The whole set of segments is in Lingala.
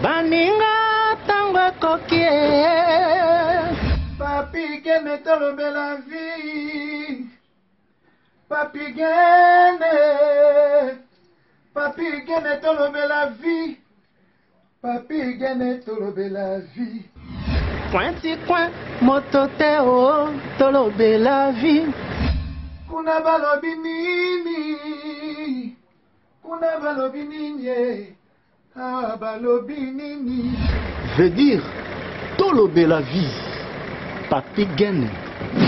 Baninga tango kokie. Papi gene tolobe la vie. Papi gene. Papi gene tolobe la vie. Papi gene tolobe la vie. Pointi coin mototeo tolobe la vie. Kuna balobi nini. Kuna balobi nini. Ah balobi nini. Veut dire tolobe la vie. Papi gene.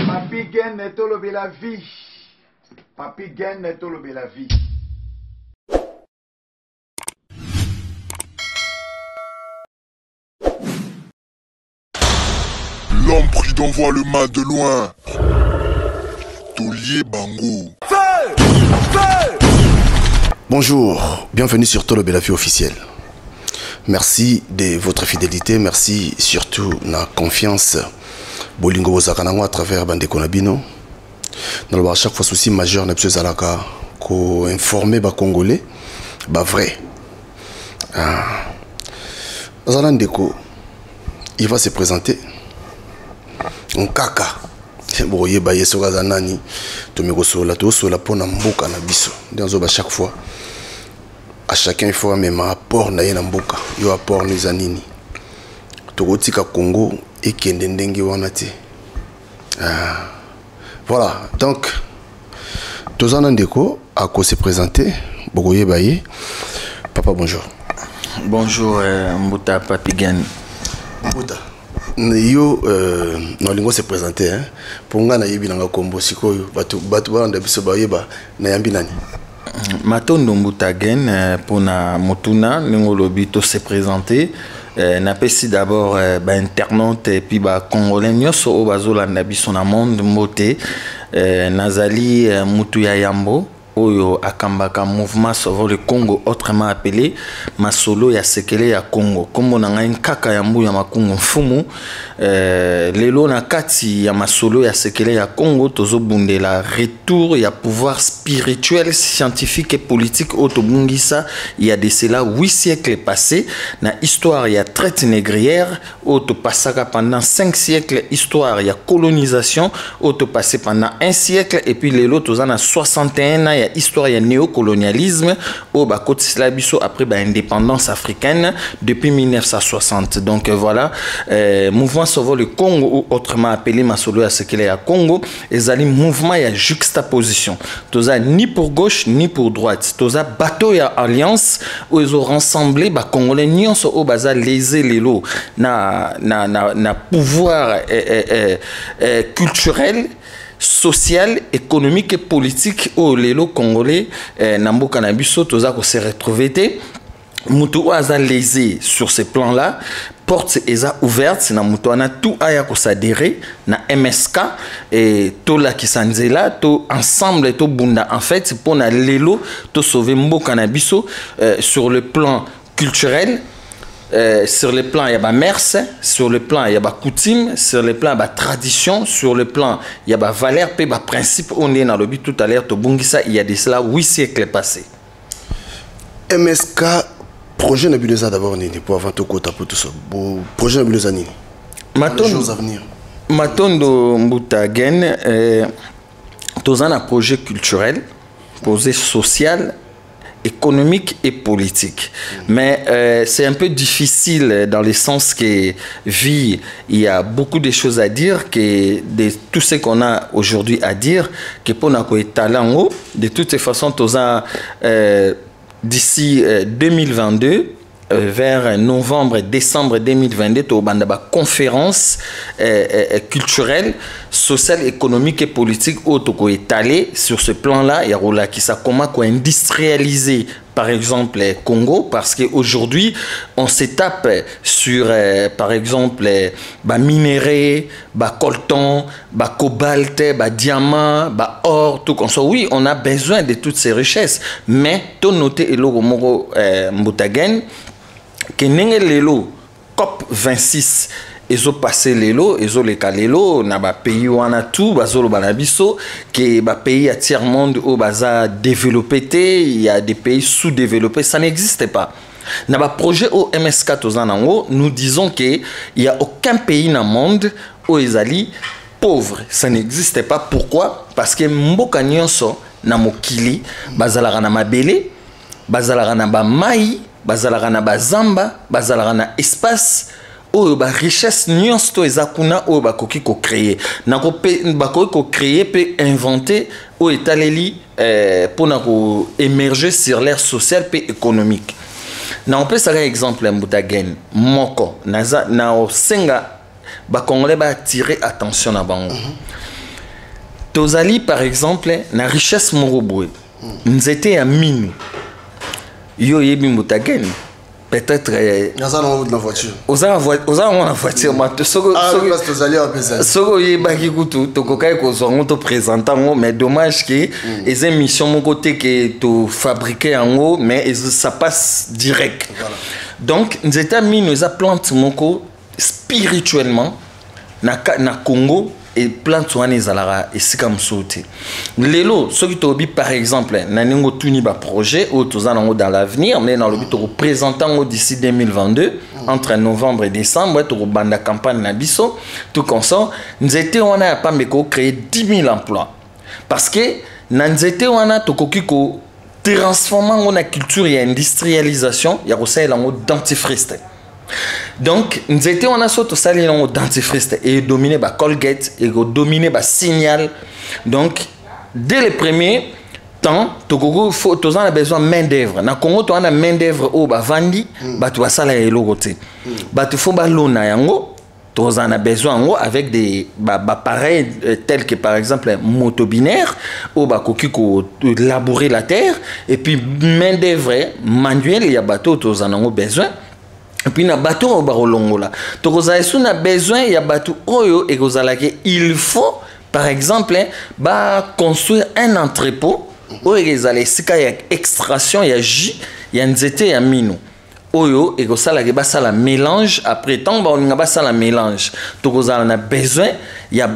Papi gene tolobe la vie. Papi gene tolobe la vie. L'homme prudent voit le mal de loin. Tolier Bango. Bonjour, bienvenue sur Tolobe la vie officielle. Merci de votre fidélité, merci surtout de la confiance. Bolingo Bozakanango à travers Bande Konabino. Dans à chaque fois souci majeur n'est pas Zalaka ko informer ba Congolais, ba vrai. Zalandeko, il va se présenter. On kaka. Boye baye soka zanani. Tomeko sola to sola pona mboka na biso. Dans ba chaque fois. À chacun il faut même apport na ye na mboka. Yo apport ni zanini. Tokotika Congo et kende ndenge wana te. Voilà, donc Tozana Ndeko a se présenter. Bogoye baye. Papa bonjour. Bonjour Mbuta Papigen. Mbuta. Yo nalingo se présenter hein pour nga na yebi nanga kombo sikoyo batu banda biso bayeba na yambi nani Matondo Mbutagen pour na mutuna ngolobi to se présenter na pesi d'abord internaute et puis congolais nyoso o bazolanda biso na monde mbote nazali mutu ya yambo oyo akambaka mouvement Sauver le Congo, autrement appelé Masolo ya Sekele ya Congo. Comme on a un kaka ya mbu ya makungu mfumu, lelo na kati ya Masolo ya Sekele ya Congo, tozo bunde la retour ya pouvoir spirituel, scientifique et politique au Tobungisa, il y a de cela 8 siècles passés, na histoire ya traite négrière, au Topasaka pendant 5 siècles, histoire ya colonisation, au Topassé pendant 1 siècle, et puis lelo toza na 61 ans, histoire ya néocolonialisme au bakoti slabiso après indépendance africaine depuis 1960. Donc voilà, mouvement Sauver le Congo ou autrement appelé Masolo ya Sekele ya Congo, ezali mouvement ya juxtaposition. Toza ni pour gauche ni pour droite. Toza bateau ya alliance où ils ont rassemblé ba congolais nyonso au baza lésé lelo na pouvoir culturel, social, économique et politique au lelo congolais namboka na biso toza ko se retrouver mutu aza lésé sur ces plans là, porte eza ouverte na mutu ana tout aya ko s'adhérer na MSK et to la kisanzela to ensemble to bunda en fait pour na lelo to sauver mboka na biso sur le plan culturel. Sur le plan il y a mers, sur le plan il y a coutume, sur le plan il y a tradition, sur le plan il y a valeur, puis principe. On est dans le but tout à l'heure, il y a de cela 8 siècles passés. MSK projet Nebulosa d'abord nini pour avant tout côté pour tout ça. Projet Nebulosa nini. Matondo Mbutagen, tous un projet culturel, projet social, économique et politique. Mais c'est un peu difficile dans le sens que vie, il y a beaucoup de choses à dire, que de tout ce qu'on a aujourd'hui à dire, que pour nous talent de toutes les façons, d'ici 2022, vers novembre, décembre 2022, tu as une conférence culturelle, sociale, économique et politique où tu as étalé sur ce plan-là. Il y a qui ça comment industrialiser par exemple Congo, parce qu'aujourd'hui on s'étape sur par exemple minerai, coltan, cobalt, diamant, or, tout comme ça. Oui, on a besoin de toutes ces richesses, mais tu noté Elo Moro Mbutagen que lelo COP 26 ils ont passé lelo, ils ont les calelo, na ba pays wana tout, bazolo banabiso, que ba pays à tiers monde au baza développé, il y a des pays sous-développés, ça n'existe pas. Dans le projet au MSK Tozanango, nous disons qu'il n'y a aucun pays dans le monde où ils allaient pauvres. Ça n'existe pas. Pourquoi? Parce que mboka nyonso na mokili bazalaka na mabele, bazalaka na ba mai, bazalaka na ba zamba, bazalaka na espace oyo ba richesse nyonso to ezakuna oyo bakoki ko créer. Nako pe bakoki ko créer pe inventer o etaleli pour na ko émerger sur l'ère sociale pe économique. Na on peut ça exemple mbutagen moko naza na osenga ba congolais ba attirer attention na bango. Tozali par exemple na richesse moroboué. Nzete ya mine. Yo yebi mbutagen peut-être naza na voiture. Oza na voiture mato soko parce que tozali a pesa. Soko yeba ki kutu tokokai ko zongo to présentant mais dommage que les émissions mon côté que to fabriquer en haut mais ça passe direct. Voilà. Donc nzete mine nous a plante moko spirituellement na Congo et plante wana ezalaka esika msote. Lelo soki tobi par exemple na ningo tuni ba projet ou tozana dans l'avenir mais dans le but de représenter d'ici 2022 entre novembre et décembre to banda campagne na biso tout comme ça nzete wana ya pambe ko créer 10 000 emplois parce que na nzete wana tokoki ko transformer la culture et industrialisation ya ko saela ngo dentifrice. Donc, nous étions en assaut salé dans le dentifrice et dominé par Colgate et dominé par Signal. Donc, dès le premier temps, Togo faut tous on a besoin de main d'œuvre. Na Congo tu as main d'œuvre au ba vandi, ba tu vas ça et l'autre. Ba tu faut ba lona yango, tous on a besoin avec des appareils tels que par exemple motobinaire au ba koki ko labourer la terre et puis main d'œuvre manuelle il y a bateau tous on a besoin. Et puis na bateau au barolongola. Tokoza esu na besoin ya bateau oyo et kozalake il faut par exemple construire un entrepôt où ezale sika ya extraction ya jus ya nzete ya mino. Oyo et kozalake basala mélange après temps ba olinga basala mélange. Tokoza na besoin ya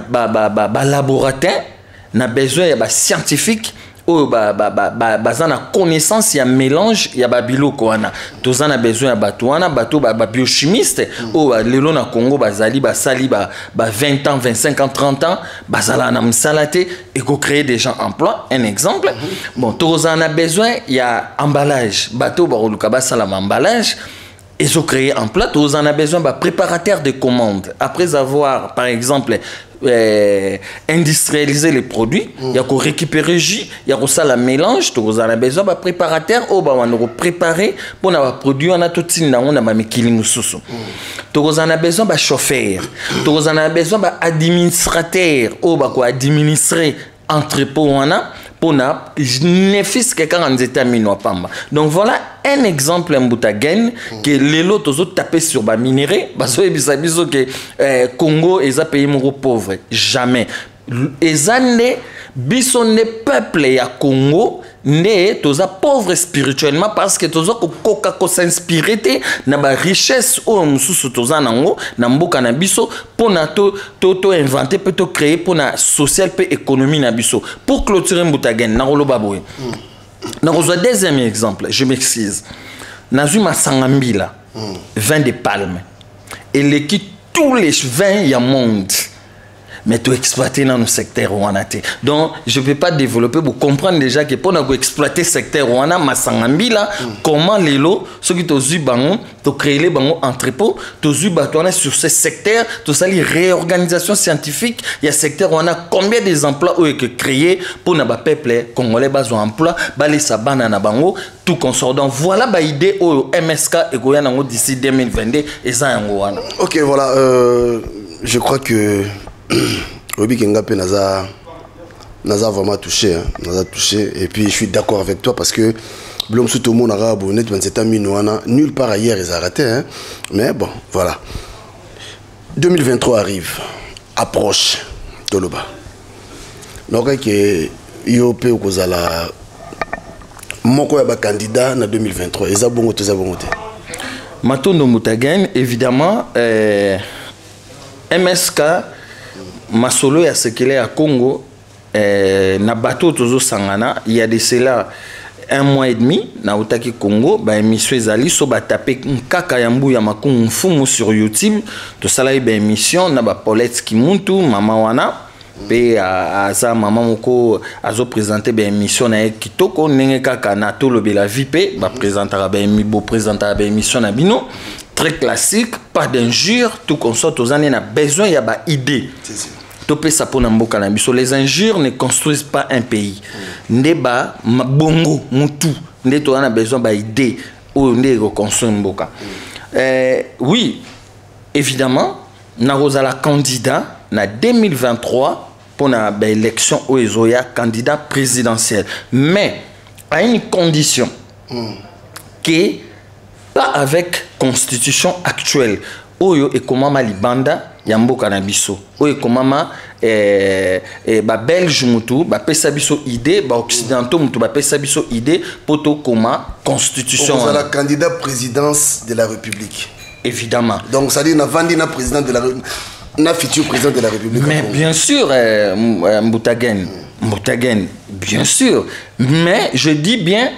laboratoire na besoin ya scientifique oh bazana connaissance ya mélange ya babiloko wana tozana besoin ya bato biochimiste oh lelo na Congo bazali basali 20 ans 25 ans 30 ans bazala na msalate et ko créer des gens emploi un exemple bon tozana besoin ya emballage bato ba basala emballage et se créer en plat, vous en avez besoin de préparateur de commandes. Après avoir, par exemple, industrialisé les produits, il y a qu'on récupérer le jus, il y a qu'on ça la mélange, vous en avez besoin de préparateur, on va préparer pour nos produits, on a tout ça, on a mis killing sous. Vous en avez besoin de chauffeur, vous en avez besoin d'administrateur, on va administrer entrepôt, on a pour na néfis quelqu'un en état pamba. Donc voilà un exemple en boutagen que les lots tozo taper sur ba minerai parce que Congo est un pays moko pauvre jamais ezane biso ne peuple ya Congo ne toza pauvre spirituellement parce que toza ko s'inspirer te na ba richesse o mususu toza nango na mboka na biso pour na to inventer peut créer pour na social pe économie na biso pour clôturer mbutagen na roloba boy na roza deuxième exemple je m'excuse na zuma sangambila vin de palme et l'équipe tous les vins ya monde mais tu exploiter dans le secteur ouanate. Donc, je ne vais pas développer pour comprendre déjà que pour exploiter le secteur ouana, masangambila, comment les lots, ceux qui ont eu bango, tu créé les bango entrepôts, tu as eu batouana sur ce secteur, tu as les réorganisation scientifique, il y a secteur ouana, combien des emplois ont été créés pour nos peuple congolais besoin d'emploi, les sabana na bango, tout consort. Donc, voilà la idée au MSK et Goyanango d'ici 2022 et ça en ok, voilà, je crois que Obi Kengape naza vraiment touché, hein. Naza touché et puis je suis d'accord avec toi parce que l'homme sous tout le monde a abonné 27 ans nulle part ailleurs ils ont raté hein. Mais bon voilà 2023 arrive approche Toloba donc que IOP ou kozala moko ya ba candidat na 2023 eza bongo te Matondo Mutagen évidemment MSK Masolo ya sekele ya Congo na bateau tozo sangana il y a de cela 1 mois et demi na utaki Congo ba émission ezali so ba taper nkaka ya mbu ya makungu mfumu sur YouTube to sala ba émission na ba Paulette Kimuntu mama wana pe aza mama moko azo présenter ba émission na kitoko ndenge kaka na tolobela vie pe ba présentera ba émission na bino très classique, pas d'injures, tout consort aux années n'a besoin, il y a ba idée. Les injures ne construisent pas un pays. Ndeba bongo mutu, ndeto a besoin ba idée ou ndé reconstruire mboka. Oui, évidemment, na la candidat na 2023 pour la élection au Ezoya candidat présidentiel, mais à une condition que pas avec constitution actuelle. Oyo et comment malibanda yambo kanabiso. Oyo comment ba belge mutu ba pesa biso idée ba occidentaux mutu ba pesa biso idée poto comment constitution. Vous êtes la candidat présidence de la République. Évidemment. Donc ça dit na vandi na président de la République. Na futur président de la République. Mais bien sûr Mboutagen, bien sûr. Mais je dis bien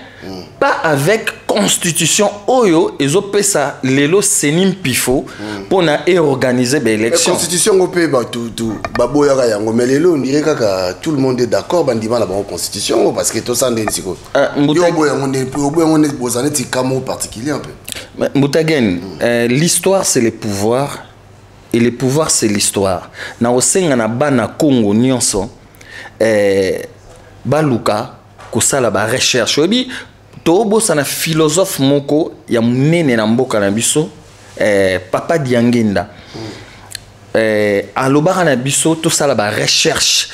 pas avec constitution oyo ezopesa lelo senim pifo pour na organiser l'élection. Constitution opé ba tout baboya ka yango mais lelo on dirait que tout le monde est d'accord bandima la constitution parce que tout ça ndeni siko. Boya on est bozane ti kamo particulier un peu. Mboutagen, l'histoire c'est le pouvoir et le pouvoir c'est l'histoire. Na osenga na bana Congo nyonso baluka kosala ba recherche obi tobo sana philosophe moko ya munene na mboka na biso Papa Diangenda alobaka na biso to sala ba recherche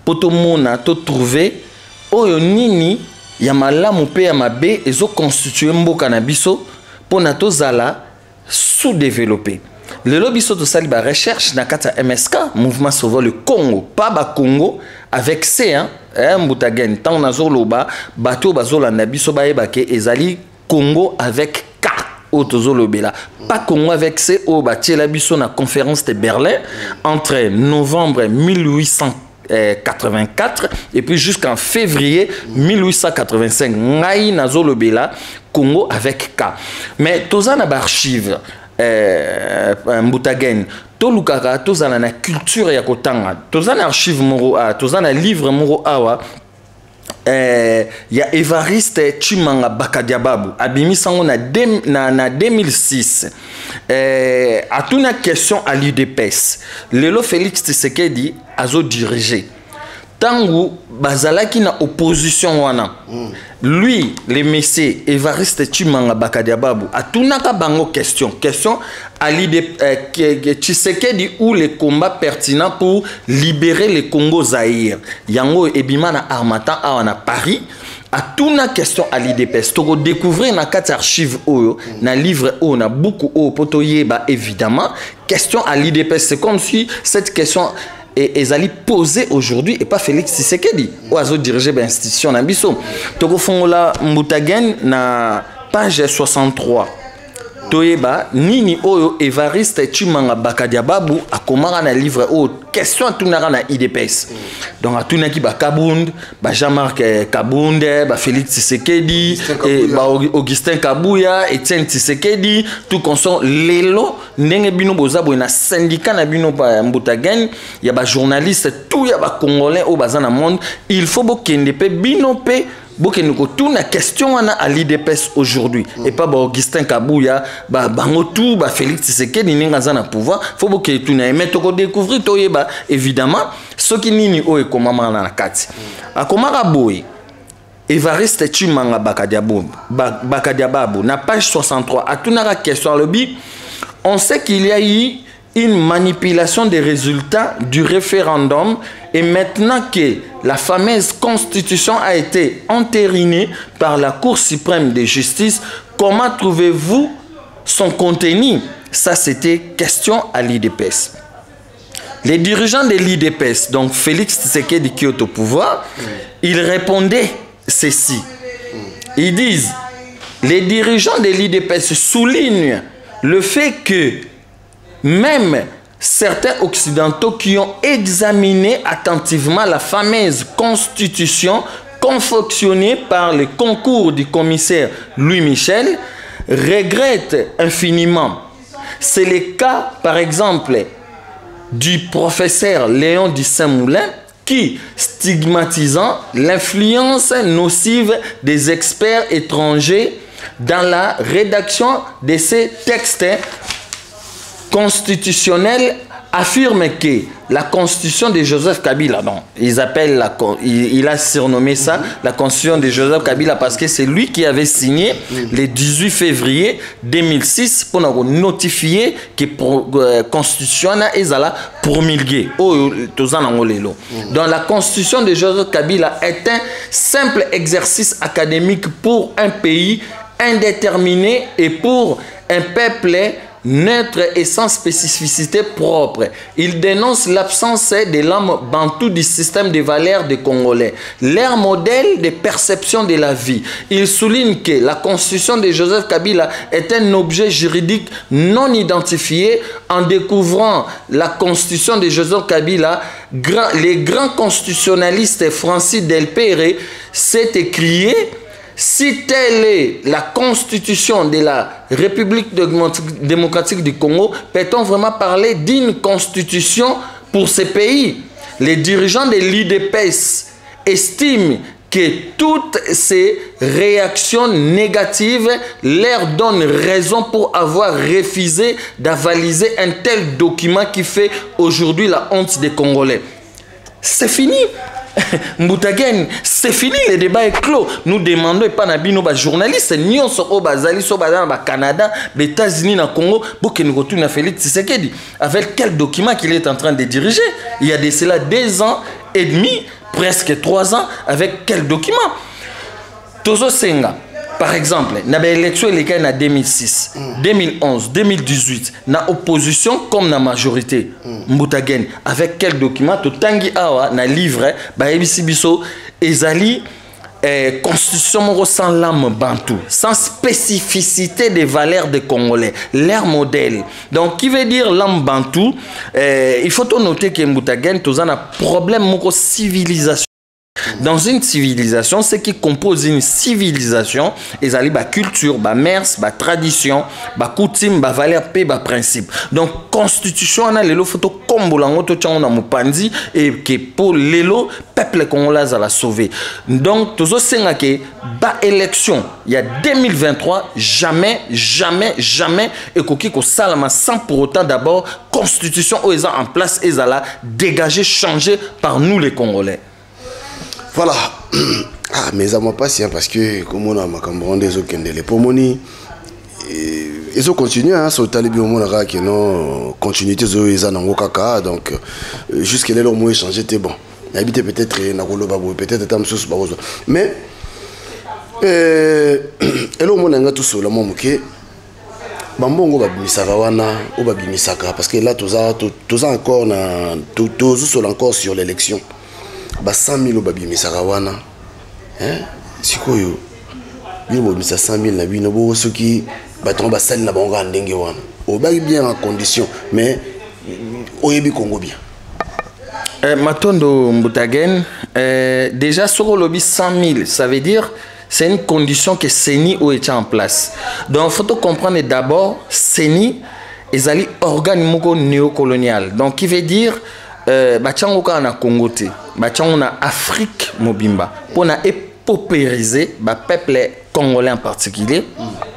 poto mona to trouver oyo nini ya malamu pe ya mabe ezo constituer mboka na biso pona to zala sous-développé. Le lobby biso to sali ba recherche na kata MSK Mouvement Sauveur le Congo pas ba Congo avec C hein Mboutagen tant nazo loba bato bazola na biso ba ebake ezali Congo avec K Otozolobela pas Congo avec C o batiela biso na conférence de Berlin entre novembre 1884 et puis jusqu'en février 1885 ngai nazolobela Congo avec K mais tozana ba archive Mboutagen tolukaka tozana na culture ya kotanga tozana archive moro a tozana livre moro awa ya Evariste Chimanga Bakadiababu abimisango na 2006 atuna question à l'UDPS lelo Félix Tshisekedi azo diriger tangu bazalaki na opposition wana lui le messieurs Evariste Chimanga Bakadiababu atunaka bango question à l'idée Tshisekedi ou les combats pertinents pour libérer le Congo Zaïre yango ebimana armatan awana Paris atuna question à l'IDPS to découvrir na quatre archives oyo na livre o na beaucoup o poto yeba évidemment question à l'IDPS c'est comme si cette question et ezali posé aujourd'hui et pas Félix Tshisekedi oazo diriger l'institution na biso toko fongola Mboutagen na page 63 toyeba nini oyo Evariste Chimanga Bakadiababu akomaka na livre o question atunaka na IDPS donc atunaki ba Kabund ba Jean-Marc Kabunde ba Félix Tshisekedi et ba Augustin Kabuya Etienne Tshisekedi tout consort lelo ndenge bino bozabo na syndicat na bino pa Mboutagen ya ba journaliste tout ya ba congolais au bazana monde il faut bokende pe bino pe Boke nous tourne question à l'IDPS aujourd'hui et pas Augustin Kabuya bango tout ba Félix Tshisekedi ninga na pouvoir faut boke tourne mais to ko découvrir to yeba évidemment ce qui nini o e komama na kati akomaka boy Evariste Chimanga Bakadiababu na page 63 atunaka question le bi on sait qu'il y a eu une manipulation des résultats du référendum et maintenant que la fameuse constitution a été entérinée par la Cour suprême de justice, comment trouvez-vous son contenu? Ça c'était question à l'IDPS. Les dirigeants de l'IDPS, donc Félix Tshisekedi qui est au pouvoir, ils répondaient ceci. Ils disent, les dirigeants de l'IDPS soulignent le fait que même certains occidentaux qui ont examiné attentivement la fameuse constitution confectionné par le concours du commissaire Louis Michel, regrette infiniment. C'est le cas, par exemple, du professeur Léon du Saint-Moulin, qui, stigmatisant l'influence nocive des experts étrangers dans la rédaction de ces textes constitutionnels, affirme que la constitution de Joseph Kabila, non, il a surnommé ça la constitution de Joseph Kabila parce que c'est lui qui avait signé le 18 février 2006 pour notifier que la constitution est promulguée. Donc la constitution de Joseph Kabila est un simple exercice académique pour un pays indéterminé et pour un peuple neutre et sans spécificité propre. Il dénonce l'absence de l'âme bantou du système de valeurs des Congolais, leur modèle de perception de la vie. Il souligne que la constitution de Joseph Kabila est un objet juridique non identifié. En découvrant la constitution de Joseph Kabila, les grands constitutionnalistes Francis Delpere s'est écrié: si telle est la constitution de la République démocratique du Congo, peut-on vraiment parler d'une constitution pour ce pays? Les dirigeants de l'IDPS estiment que toutes ces réactions négatives leur donnent raison pour avoir refusé d'avaliser un tel document qui fait aujourd'hui la honte des Congolais. C'est fini. Mboutagen, c'est fini, le débat est clos. Nous demandons et pas nabino ba journalistes nion so bazali so bazana ba Canada, les États-Unis na Congo, pour que nous retournions à Félix Tshisekedi. Avec quel document qu'il est en train de diriger? Il y a de cela 2 ans et demi, presque 3 ans, avec quel document? Tozo Senga. Par exemple, na élection électorale en 2006, 2011, 2018, na opposition comme na majorité, Mboutagen, avec quel document? Totangi awa na livre, ba ebisi biso ezali constitution sans l'âme bantou, sans spécificité des valeurs des Congolais, leur modèle. Donc, qui veut dire l'âme bantou? Il faut noter que Mboutagen, tous un problème de civilisation. Dans une civilisation, ce qui compose une civilisation, ils ont la culture, la mœurs, la tradition, la coutume, la valeur, la principe. Donc, constitution, on a les photos comme on a mopandi et que pour les peuple congolais à la sauver. Donc, tous ces que bas élection, il y a 2023, jamais, et qu'on salama sans pour autant d'abord constitution où ils ont en place, ils ont dégagé, changé par nous les Congolais. Voilà. Ah, mais ça m'a pas si, parce que comme on a ma camarade des autres les pomoni, ils ont continué à sur talibi au monde qui non continuité ils ont kaka donc jusqu'à là au moins échangé c'était bon. Habité peut-être nakolo babo peut-être tam sous babozo. Mais elo monde nga tout sur la momuke bambongo babimisaka wana ou babimisaka parce que là tous encore na tous encore sur l'élection. Ba 100 000 babimisaka wana hein sikoyo bino bimisa 100 000 na bino bo soki baton ba sali na bango ndenge wana obaki bien en condition mais oyebi Congo bien Matondo Mboutagen déjà sur le lobby 100 000 ça veut dire c'est une condition que CENI est en place. Donc il faut comprendre d'abord CENI est un organe néocolonial donc qui veut dire bachangoka na Congo te bachango na Afrique mobimba pour na paupériser ba peuple congolais en particulier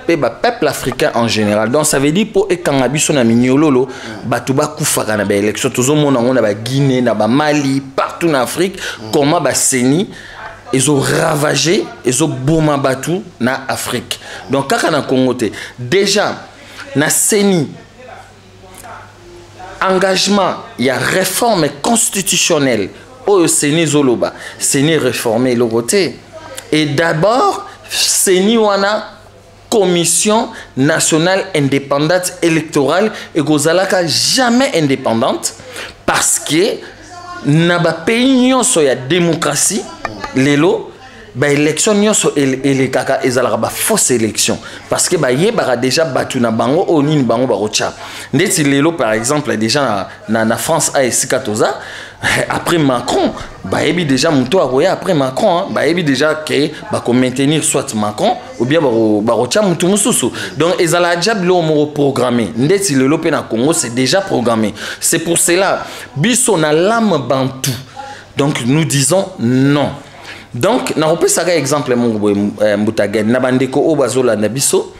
et ba peuple africain en général. Donc ça veut dire pour ekanga biso na minyololo batuba kufaka na ba élection tozo mona ngona ba Guinée na ba Mali partout en Afrique comment ba CENI ils ont ravagé ils ont bouma batu na Afrique. Donc kaka na Congo te déjà na CENI engagement, il y a réforme constitutionnelle. Au CENI Zoloba, CENI réformé le côté. Et d'abord, CENI wana commission nationale indépendante électorale et Gozalaka jamais indépendante parce que n'a pas pays sur la démocratie, l'élo ba élection nyonso ele kaka ezalaka ba fausse élection parce que ba yebara déjà batu na bango onini bango ba rocha ndeti lelo par exemple déjà na France a esika toza après Macron ba yebi déjà muto aroya après Macron hein, ba yebi déjà que ba ko maintenir soit Macron ou bien ba rocha mutu mususu donc ezala déjà bilo mo programmé ndeti lelo pe na Congo c'est déjà programmé c'est pour cela biso na lame bantou donc nous disons non. Donc, na repose ça exemple Mbutagen na bandeko o bazola na biso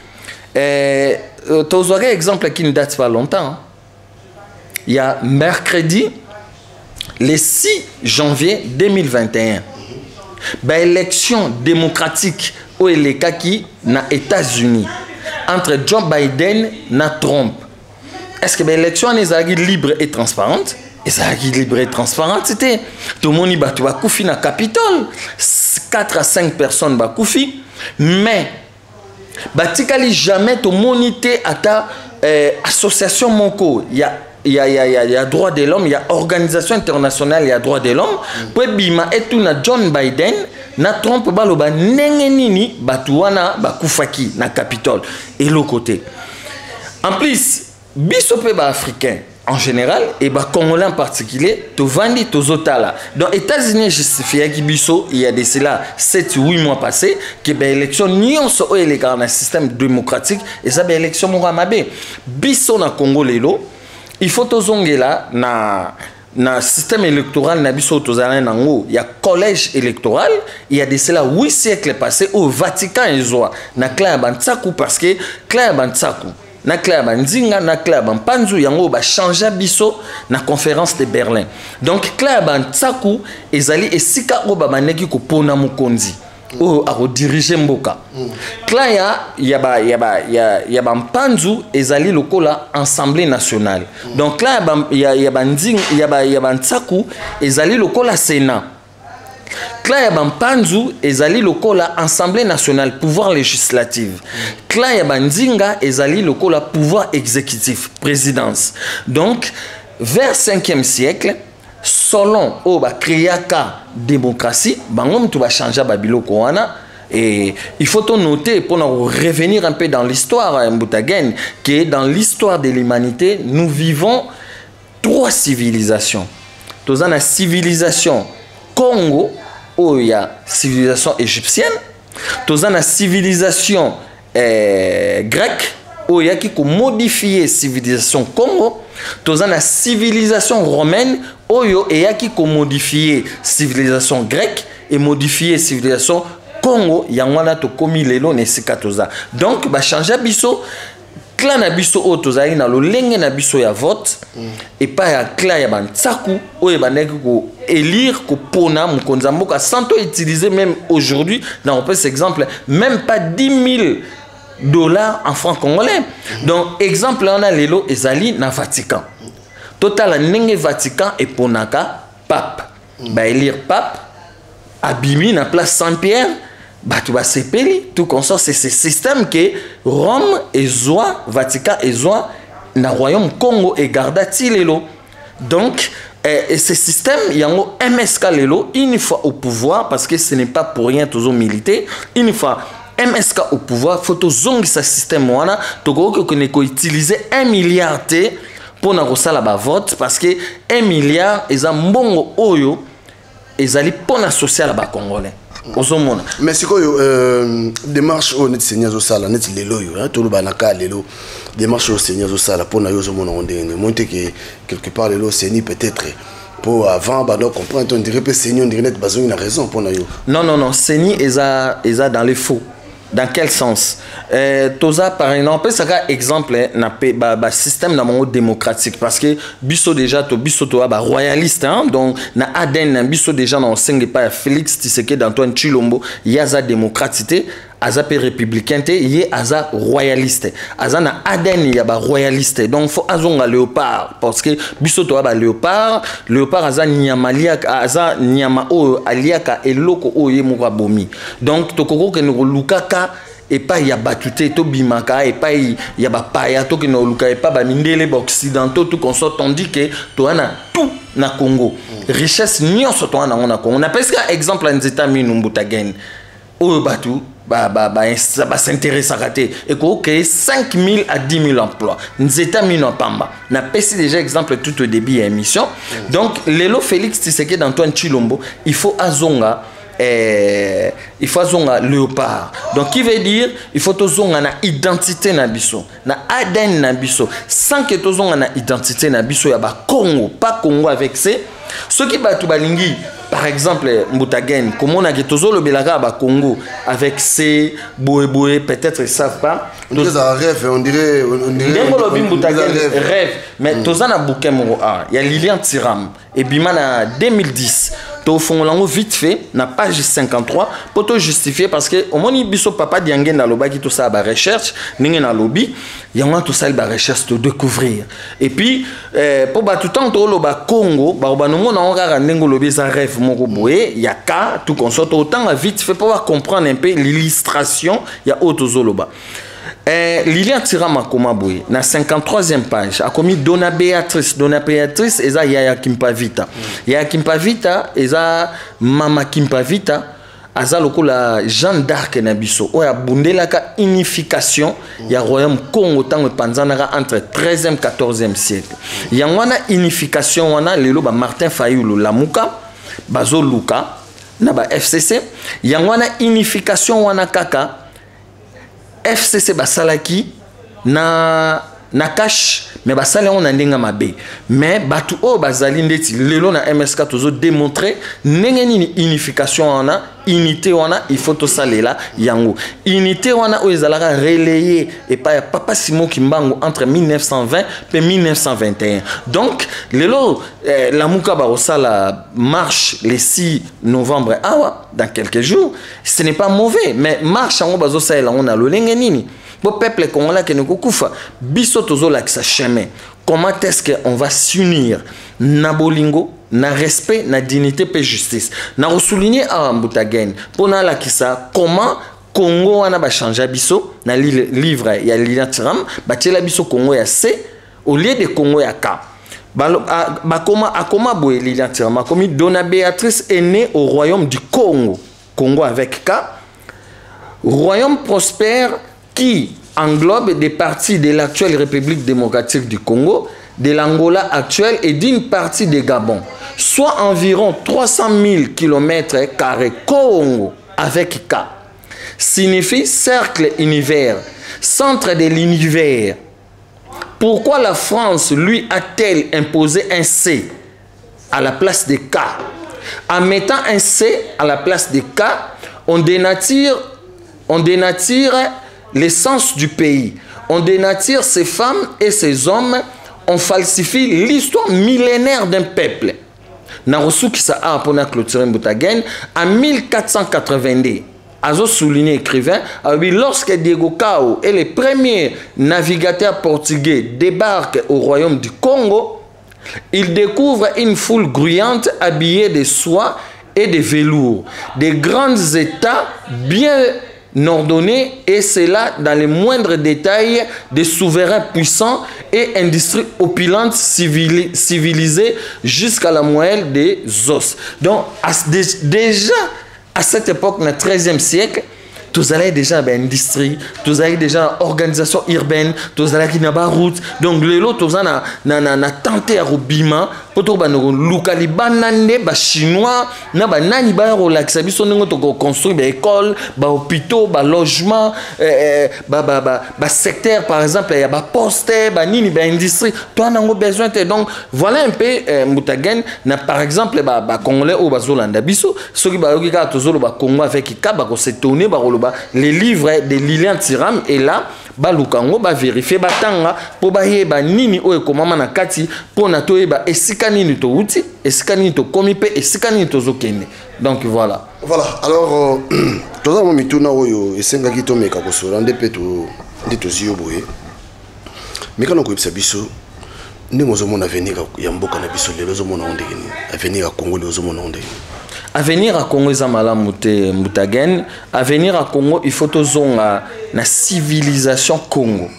tozwaka exemple qui ne date pas longtemps. Il y a mercredi le 6 janvier 2021. Ba élection démocratique au elekaki na États-Unis entre Joe Biden na Trump. Est-ce que ba élection est libre et transparente? Et ça a libre et transparente, c'était tout le monde va koufi na Capitole 4 à 5 personnes va koufi mais batikali jamais to monité à ta association moko il y a droit de l'homme, il y a organisation internationale, il y a droit de l'homme pour bima et tout na John Biden na Trump baloba nenge nini batuana ba koufaki na Capitole et l'autre côté en plus bisope ba africain en général et bah Congolais en particulier to vandi to zotala donc États-Unis justifia qui biso il y a de cela 7-8 mois passés que bah élection nyonso o eleka na système démocratique et ça bah élection mouramabe biso na Congo lelo il faut to zongela na système électoral na biso tozala nango il y a collège électoral il y a de cela 8 siècles passés au Vatican ezoa na clan bantsaku parce que clan bantsaku na club nzinga na club panzu yango ba changer biso na conférence de Berlin donc club ntsaku ezali esika o ba maneki ko pona mukonzi o a diriger mboka klaya ya ba panzu ezali lokola assemblée nationale donc là ya ba nzinga ya ba ntsaku ezali lokola sénat Kla ya Bampanzu ezali lokola Assemblée nationale pouvoir législatif. Kla ya Bandinga ezali lokola pouvoir exécutif, présidence. Donc vers 5e siècle, selon Oba Kriaka démocratie, bangom tu vas changer Babiloko wana. Et il faut noter, pour nous revenir un peu dans l'histoire, Mbutagen, que dans l'histoire de l'humanité, nous vivons 3 civilisations. Nous avons la civilisation Congo, où il y a civilisation égyptienne. Nous avons la civilisation grecque, où il y a qui modifié civilisation Congo. Nous avons la civilisation romaine, où il y a qui modifié civilisation grecque et modifié civilisation Congo. Il y a un to komi lelo nesikatoza. Donc, bah changer biso. Clan na biso o tozali na lolenge na biso ya vote et pas ya clan ya bantsaku o e baneki ko élire ko pona mukonza mboka sans to utiliser même aujourd'hui dans on peut cet exemple même pas 10 000 $ en francs congolais. Donc exemple on a lelo ezali na Vatican. Total ndenge Vatican et ponaka pape. Ba élire pape abimi na place Saint-Pierre. Bah tu vas sepeli tout consort c'est ce système que Rome et Zoa Vatican et Zoa na royaume Congo et garda tilelo donc ce système il y a un MSK lelo une fois au pouvoir parce que ce n'est pas pour rien toujours militer une fois MSK au pouvoir faut zong ce système wana to ko ne utiliser 1 milliard pour na kosala ba vote parce que 1 milliard eza mbongo oyo ezali pona social ba congolais. Mais c'est quoi démarche au net Seigneur Zosala net lelo yo hein tout le banaka lelo démarche au Seigneur Zosala pour na yo zo mona ondenge monter que quelque part lelo Seigneur peut-être pour avant bah donc comprendre on dirait que Seigneur on dirait net besoin une raison pour na yo non Seigneur eza dans les faux. Dans quel sens? Toza par exemple, ça un exemple na système na monde démocratique parce que biso déjà to biso to ba royaliste hein donc na Aden biso déjà na sengi pas Félix Tshisekedi d'Antoine Tshilombo yaza démocratique aza pe républicain te yé aza royaliste aza na Aden ya ba royaliste donc faut azonga léopard parce que biso to ba léopard aza nyamalia aza nyama o aliaka eloko o ye moko bomi donc to koko ke no lukaka et pas il y a batute to bimaka et pas il y a ba paya to ke no luka et pas ba mindele ba occidentaux tout consort tandis que to ana tout na Congo richesse nyonso to ana Congo on appelle ça exemple en États-Unis Mbutagen oyo batu ça va s'intéresser à rater et qu'on crée 5 000 à 10 000 emplois. Nous étions mis en pamba. On a passé déjà exemple tout au début de l'émission. Donc, Lelo Félix Tshisekedi d'Antoine Chilombo, il faut azonga léopard. Donc, qui veut dire il faut azonga na identité na biso, na ADN na biso. Sans que azonga na identité na biso, ya ba Congo, pas Congo avec c'est ceux qui battent balingi. Par exemple, Mboutagen, comme on a dit toujours le Belaga à Congo, avec ces boé, peut-être ils ne savent pas. On dirait un rêve, on dirait. Rêve. Mais tous en a bouquet, il y a Lilian Tiram. Et Biman en 2010, au fond, on vite fait, na page 53, pour te justifier, parce que au moment où biso papa diangen na loba qui tout ça à recherche, n'ingen na lobby, il y a tout ça à recherche de découvrir. Et puis, pour tout le temps, au loba Congo, bah on a n'engo lobby ça rêve. Il y a qu'à tout consort autant vite fait pour comprendre un peu l'illustration il y a autre zoloba Lilian Tirama Komaboué na 53e page a commis Dona Béatrice eza Yaya Kimpavita eza Mama Kimpavita aza lokola Jeanne d'Arc na biso oya bundelaka unification ya royaume Congo tango panzanaka entre 13e 14e siècle yangwana unification wana lelo ba Martin Fayulu Lamuka bazo luka na ba FCC yangwana unification wana kaka FCC basalaki na cash mais basale on ndinga mabe mais batu o bazali ndeti lelo na MSK tozo démontrer ndenge nini unification wana unité wana il faut to salela yango unité wana o ezalaka relayé et pas papa Simon Kimbangu entre 1920 et 1921 donc lelo la muka ba osala marche le 6 novembre awa dans quelques jours ce n'est pas mauvais mais marche yango bazo salela on a lolenge nini. Pour le peuple congolais qui nous koufa, biso tozo la sa chemin. Comment est-ce qu'on va s'unir na bolingo, na respect, na dignité et justice. Na souligner à Mboutagen pour na la kisa comment Congo wana ba changer biso na livre ya Lilian Tiram, ba tela biso Congo ya C au lieu de Congo ya K. Akoma boye Lilian Tiram, comme Dona Béatrice est née au royaume du Congo, Congo avec K. Royaume prospère qui englobe des parties de l'actuelle République démocratique du Congo, de l'Angola actuelle et d'une partie du Gabon, soit environ 300 000 km² Congo avec K. Signifie cercle univers, centre de l'univers. Pourquoi la France lui a-t-elle imposé un C à la place de K? En mettant un C à la place de K, on dénature l'essence du pays. On dénature ces femmes et ces hommes. On falsifie l'histoire millénaire d'un peuple. Narosu qui sa a pour clôturer Mboutagen en 1482. Azo souligné écrivain, lorsque Diego Cao et les premiers navigateurs portugais débarquent au royaume du Congo, ils découvrent une foule grouillante habillée de soie et de velours, des grands états bien ordonnés, et c'est là dans les moindres détails des souverains puissants et industries opulentes civilisées jusqu'à la moelle des os. Donc déjà à cette époque, dans le 13e siècle, tous allez déjà à l'industrie, tous allez déjà à l'organisation urbaine, tous allez à la route. Donc, les autres, tous allez tenté à Robima, pour tout le locali, les chinois, nani ba relax, ils sont construire des écoles, des hôpitaux, des logements, des secteurs, par exemple, il y a des postes, des industries. Toi, on a besoin de. Donc, voilà un peu, Mboutagen, par exemple, les Congolais ou les Zolanda Bisso, ceux qui ont toujours le Congo avec qui s'étonner, les livres de Lilian Tiram, et là, balukango ba vérifier batanga po ba yeba nini oyo komama na kati po na to yeba esika nini to uti esika nini to komi pe esika nini to zokende. Donc voilà alors toza mo mituna oyo esenga ki to meka ko sora nde pe to ziyo boye meka no ko biso ndi mozo mona avenir ya mboka na biso lelo zo mona onde kini avenir ya Congo lelo zo mona onde. Avenir à Congo ezamala Mboutagen, avenir à Congo il faut tozonga na civilisation Congo.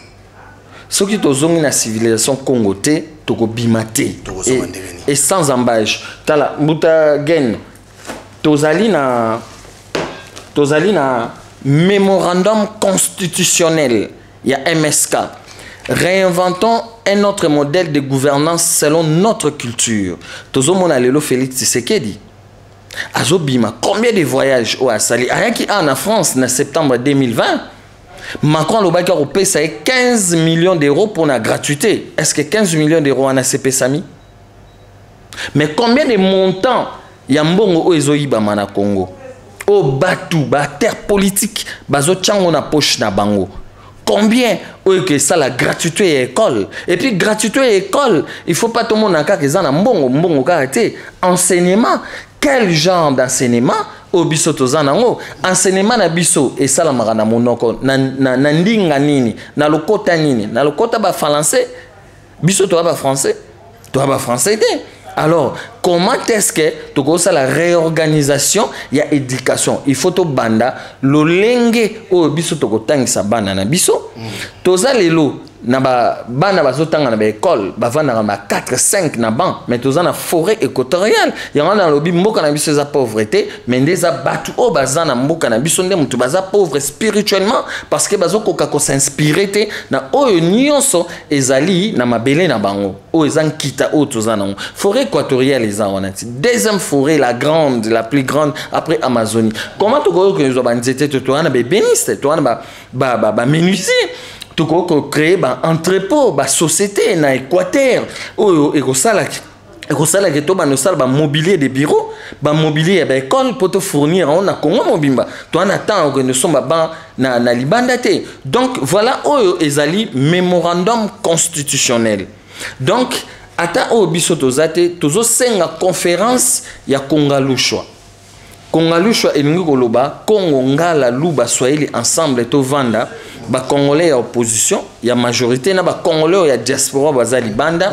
Ce qui tozonga na civilisation Congo te toko bimate et sans embâche. Tala Mboutagen tozali na tozali na mémorandum constitutionnel, il y a MSK. Réinventons un autre modèle de gouvernance selon notre culture. Tozo mona lelo Félix Tshisekedi. Azobima, combien de voyages au Asali? Rien qui en France en septembre 2020. Macron lobaki a payé 15 millions d'euros pour la gratuité. Est-ce que 15 millions d'euros en ACP Sami? Mais combien de montants y a mbongo o ezoyiba mana Congo? O batu, ba terre politique, bazo tchango na poche na bango. Combien que ça la gratuité et école? Et puis gratuité et école, il faut pas tout le monde en cas que ça na mbongo karaté. Enseignement, quel genre d'enseignement? Au biso tozanango enseignement na biso et ça la marana monoko na ndinga nini na lokota nini na lokota ba français biso to ba français alors comment est-ce que tu ça la réorganisation il y a éducation il faut to banda lolenge o biso to kotangisa bana na biso toza lelo na ba bana bazotanga na ba école bavanda na 4 5 na ban mais toza na forêt équatoriale yango na lobi mboka na biso za pauvreté mais ndeza batu o bazana mboka na biso nde mutu baza pauvre spirituellement parce que bazokoka ko s'inspirer te na oyo nyonso ezali na mabele na bango o ezan kita o toza na forêt équatoriale eza wana ti deuxième forêt la grande la plus grande après Amazonie comment to ko que nous ba nzete to wana ba béniste to wana ba menuisier tout ko créer ba entrepôt ba société na Équateur oyo ekosala que to ba no sala ba mobilier de bureau ba mobilier ba école pour te fournir on a Congo mobimba to en attend que nous sommes ba na libanda te donc voilà oyo ezali mémorandum constitutionnel donc ata o biso tozate tozo senga conférence ya Kongalushwa elingi koloba Congo ngala luba Swahili ensemble to vanda ba congolais ya opposition ya majorité na ba congolais ya diaspora bazali banda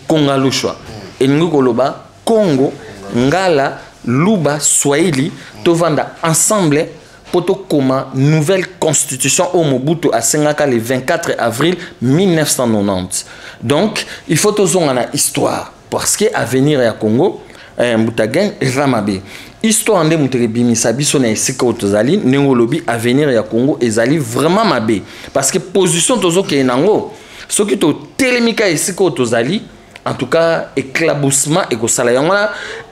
Kongalushwa elingi koloba Congo ngala luba Swahili to vanda ensemble poto koma nouvelle constitution au Mobutu a sengaka le 24 avril 1990 donc il faut tozonga na histoire parce que avenir ya Congo Mbutagen Ramabe histoire nde muterebimisa biso na esika otozali nengolobi avenir ya Congo ezali vraiment mabe parce que position tozo ke nango soki to telemika esika otozali en tout cas éclaboussement et kosala yango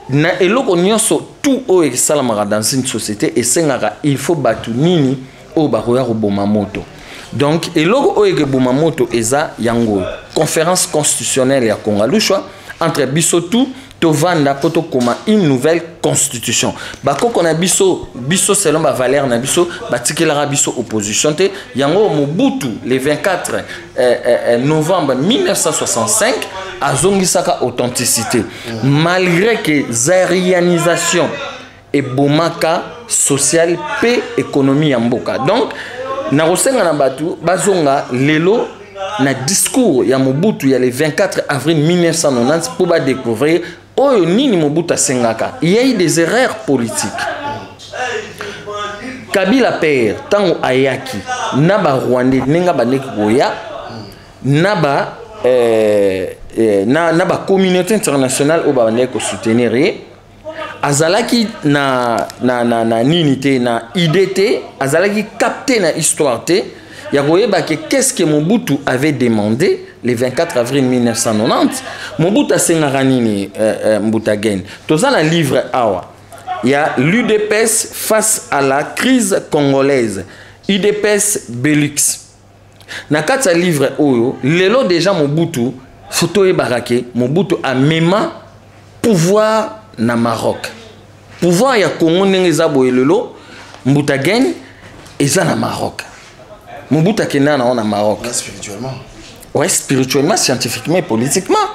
na eloko nyonso tout o eksalamaka dans une société esengaka il faut batu nini o bakoya koboma moto donc eloko o ekeboma moto eza yango conférence constitutionnelle ya Kongalushwa entre biso tout tovanda poto koma une nouvelle constitution bakoko na biso selon ba valeur na biso batikela biso opposition te yango Mobutu le 24 novembre 1965 azongisaka authenticité malgré que zarianisation et bomaka social pe économie ya mboka donc na kosenga na batu bazonga lelo na discours ya Mobutu ya le 24 avril 1990 pour ba découvrir oyo nini Mobutu asengaka il y a eu des erreurs politiques Kabila père tango ayaki na ba Rwandais nenga baneki koya na ba communauté internationale o ba baneki ko soutenir azalaki na ninité na IDT azalaki capté na histoire te ya koyeba que qu'est-ce que Mobutu avait demandé le 24 avril 1990 Mobutu asengaka nini Mbutagen toza na livre awa il y a l'UDPS face à la crise congolaise UDPS Belux na kati ya livre oyo lelo déjà Mobutu photo ebarake Mobutu a mema pouvoir na Maroc pouvoir ya Congo ndenge eza boye lelo Mbutagen eza na Maroc Mobutu akenda na Maroc spirituellement ouais spirituellement scientifiquement et politiquement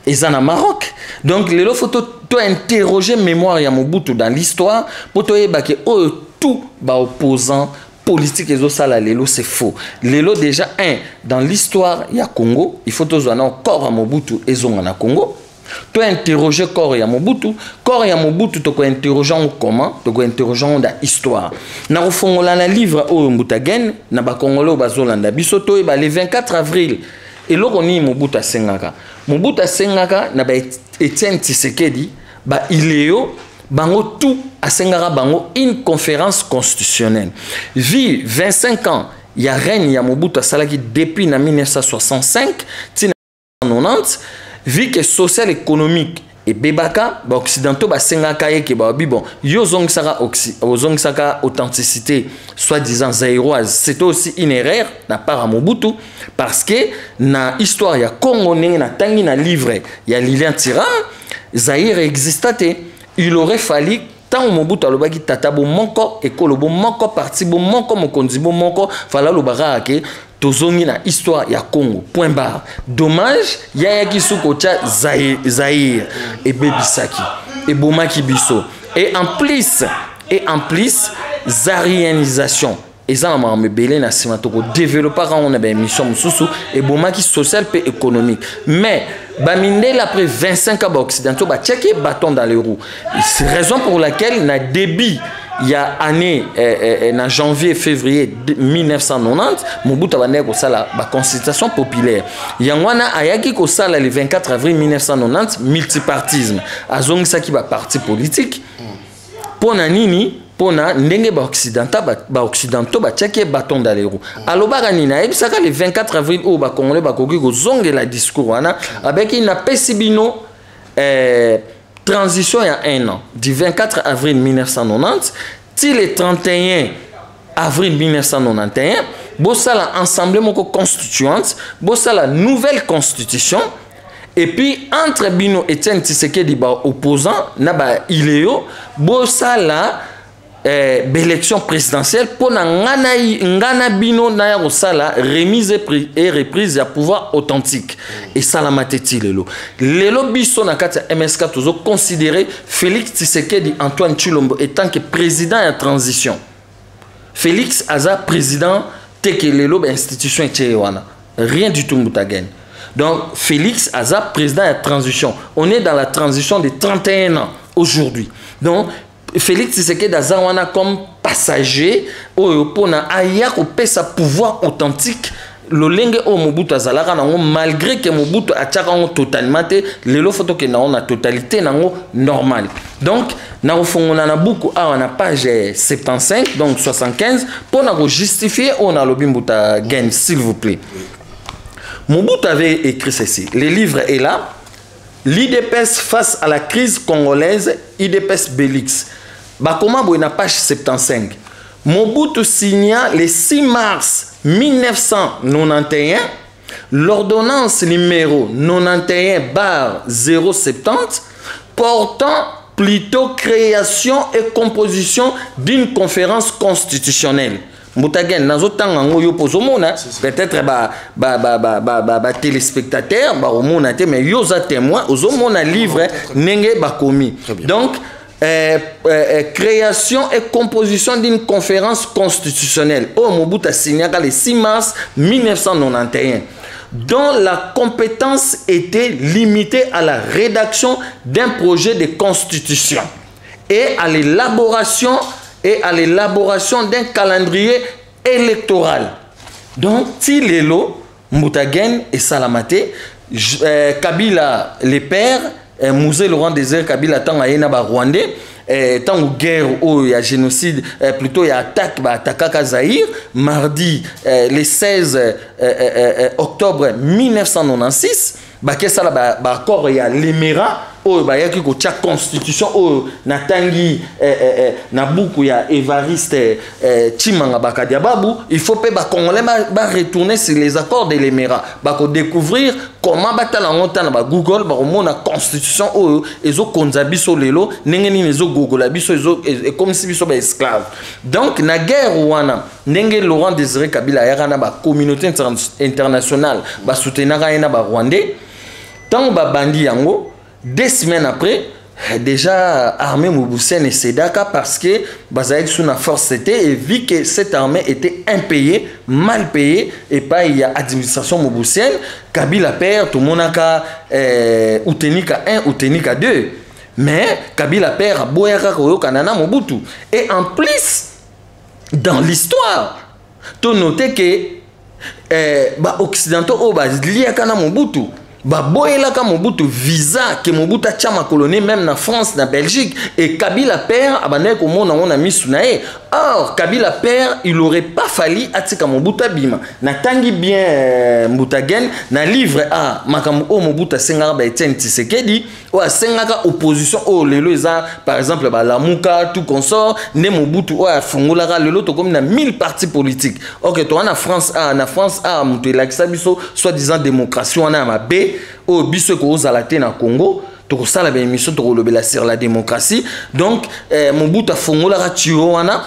eza na Maroc donc lelo faut to interroger mémoire ya Mobutu dans l'histoire pour to yeba que tout ba opposant politique et sala lelo c'est faux lelo déjà dans l'histoire ya Congo il faut to encore à Mobutu ezonga na Congo to interroger corps ya Mobutu to ko interroger comment to ko interroger dans histoire na kofongola na livre o Mbutagen na ba congolais bazolanda biso to e ba le 24 avril eloko ni Mobutu asengaka na ba Etienne Tshisekedi ba ileo bango tout à Sengara bango une conférence constitutionnelle. Vu 25 ans, il y a règne ya Mobutu Salaki depuis 1965 1990, vu que social économique et bebaka ba occidentaux ba sengaka yeke ba bon yo saka authenticité soi-disant zaïroise. C'était aussi une erreur na part à Mobutu parce que na histoire ya Congo na tangi na livre ya Lilian Thuram Zaïre existait. Il aurait fallu tant Mobutu alobaki tata bo moko ekolo bo moko parti bo moko mokonzi bo moko fala lobaka ke tozongi na histoire ya Congo point barre. Dommage ya kisuko cha Zaïre et bebisaki et bomaki biso et en plus zarianisation et ça m'a embellé na simatoko développer quand on a une mission mususu et bomaki social et économique mais bamindel après 25 ans occidentaux ba checker bâton dans les roues. C'est raison pour laquelle na début il y a année en janvier février 1990 Mobutu abandé ko sala ba consultation populaire yangwana ayaki ko sala le 24 avril 1990 multipartisme azongisa ki ba parti politique pona nini pona ndenge ba occidentaux ba checker bâton dans les roues alobaka nina ebisaka le 24 avril o ba congolais ba koki ko zongela discours wana avec une pesibino transition il y a un an, du 24 avril 1990 till le 31 avril 1991, bossa la assemblée moko constituante, bossa la nouvelle constitution, et puis entre Bino et Etienne Tshisekedi ba opposant, na ba iléo, bossa la élection présidentielle pour ngana bino na ya sala remise et reprise ya pouvoir authentique et ça la mateti lelo biso na kati ya MSK tozo considérer Félix Tshisekedi Antoine Tshilombo étant que président en transition. Félix aza président teke lelo institution etchewana rien du tout mutagen. Donc Félix aza président en transition. On est dans la transition de 31 ans aujourd'hui. Donc Félix Tshisekedi Azawana comme passager pour aya sa pouvoir authentique lolenge o Mobutu azalaka nango malgré que Mobutu atchaka totalement lelo photo que na totalité nango normal. Donc na ofongona na buku a na page 75 donc 75 pour na justifier on a lobi Mbuta gain s'il vous plaît. Mobutu avait écrit ceci, le livre est là. L'IDPS face à la crise congolaise, IDPS Bélix. Bakoma Boina page 75. Mobutu signa le 6 mars 1991 l'ordonnance numéro 91/070 portant plutôt création et composition d'une conférence constitutionnelle. Moutagen nazotanga ngoyo pozomona peut-être téléspectateurs omona te mais yoza témoin ozomona livre nenge bakomi. Donc création et composition d'une conférence constitutionnelle au Mobutu a signé le 6 mars 1991 dont la compétence était limitée à la rédaction d'un projet de constitution et à l'élaboration d'un calendrier électoral. Donc Tilelo Moutagen et Salamate Kabila les pères Musée Laurent Désert Kabila tant ayena ba Rwandais tant ou guerre ou il y a génocide plutôt il y a attaque ba attaque Zaïre mardi le 16 octobre 1996 ba kessa ba accord il y a l'Émirat o ba yaki ko tia constitution o natangi na buku ya Évariste Chimanga Bakadia Babu il faut pe ba congolais ba retourner sur les accords de l'Émirat ba ko découvrir comment batala ngota na ba Google ba mona constitution o ezo konza biso lelo ndenge nini ezo gogola biso ezo comme si biso ba esclave. Donc na guerre wana ndenge Laurent Désiré Kabila yaka na ba communauté internationale ba soutenaka na ba Rwandais tant ba bandi yango 2 semaines après, déjà armée Mobusienne et Sedaka parce que Bazaïk sous la force c'était et vu que cette armée était impayée, mal payée et pas il y a administration Mobusienne, Kabila perd tout le monde a Utenika 1, Utenika 2. Mais Kabila perd Boyaka Koyo Kanana Mobutu. Et en plus, dans l'histoire, tu notes que Occidentaux au Liakana Mobutu. baboyelaka Mobutu visa que Mobutu a tchama colonie même na France na Belgique et Kabila père abandé ko mona on a mis sunae. Or Kabila père il aurait pas fallu atika Mobutu bima na tangi bien Mbutagen na livre a makambo o Mobutu sengaka ba Etienne Tshisekedi o sengaka opposition o lelo eza par exemple ba Lamuka tout consort ne Mobutu o afungolaka lelo to comme na 1000 partis politiques. OK to na France a mutu elakisa biso soi-disant démocratie on a ma B au biso ko ozalate na Congo to sala ba émission to lobela sur la démocratie donc Mobutu afongola ratio wana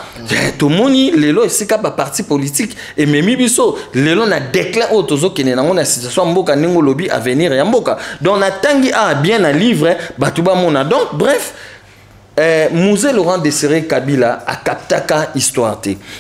to moni lelo esika ba parti politique et memi biso lelo na déclare otozo kene na ngona situation mboka ningo lobi avenir ya mboka donc na tangi a bien na livre batuba mona donc bref Mouzé Laurent Désiré Kabila a kaptaka histoire.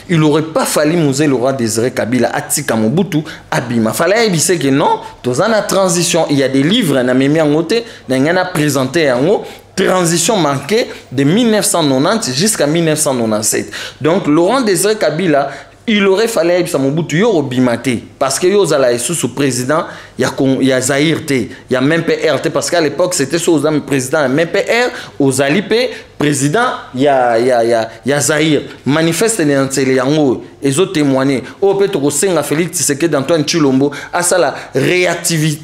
Il n'aurait pas fallu Mouzé Laurent Désiré Kabila a tika Mobutu abima. Fallait dire que non, dans la transition, il y a des livres na memi en côté, n'a présenté en haut transition manquée de 1990 jusqu'à 1997. Donc Laurent Désiré Kabila il aurait fallu que Mobutu yo bimate parce que yo zala sous président il y a Zahir il y a même PRT parce qu'à l'époque c'était sous le président même PR aux alipé président il y a Zahir manifeste dans télé yango et autres témoigner au peut ko senga Félix Tshisekedi d'Antoine Chilombo à ça la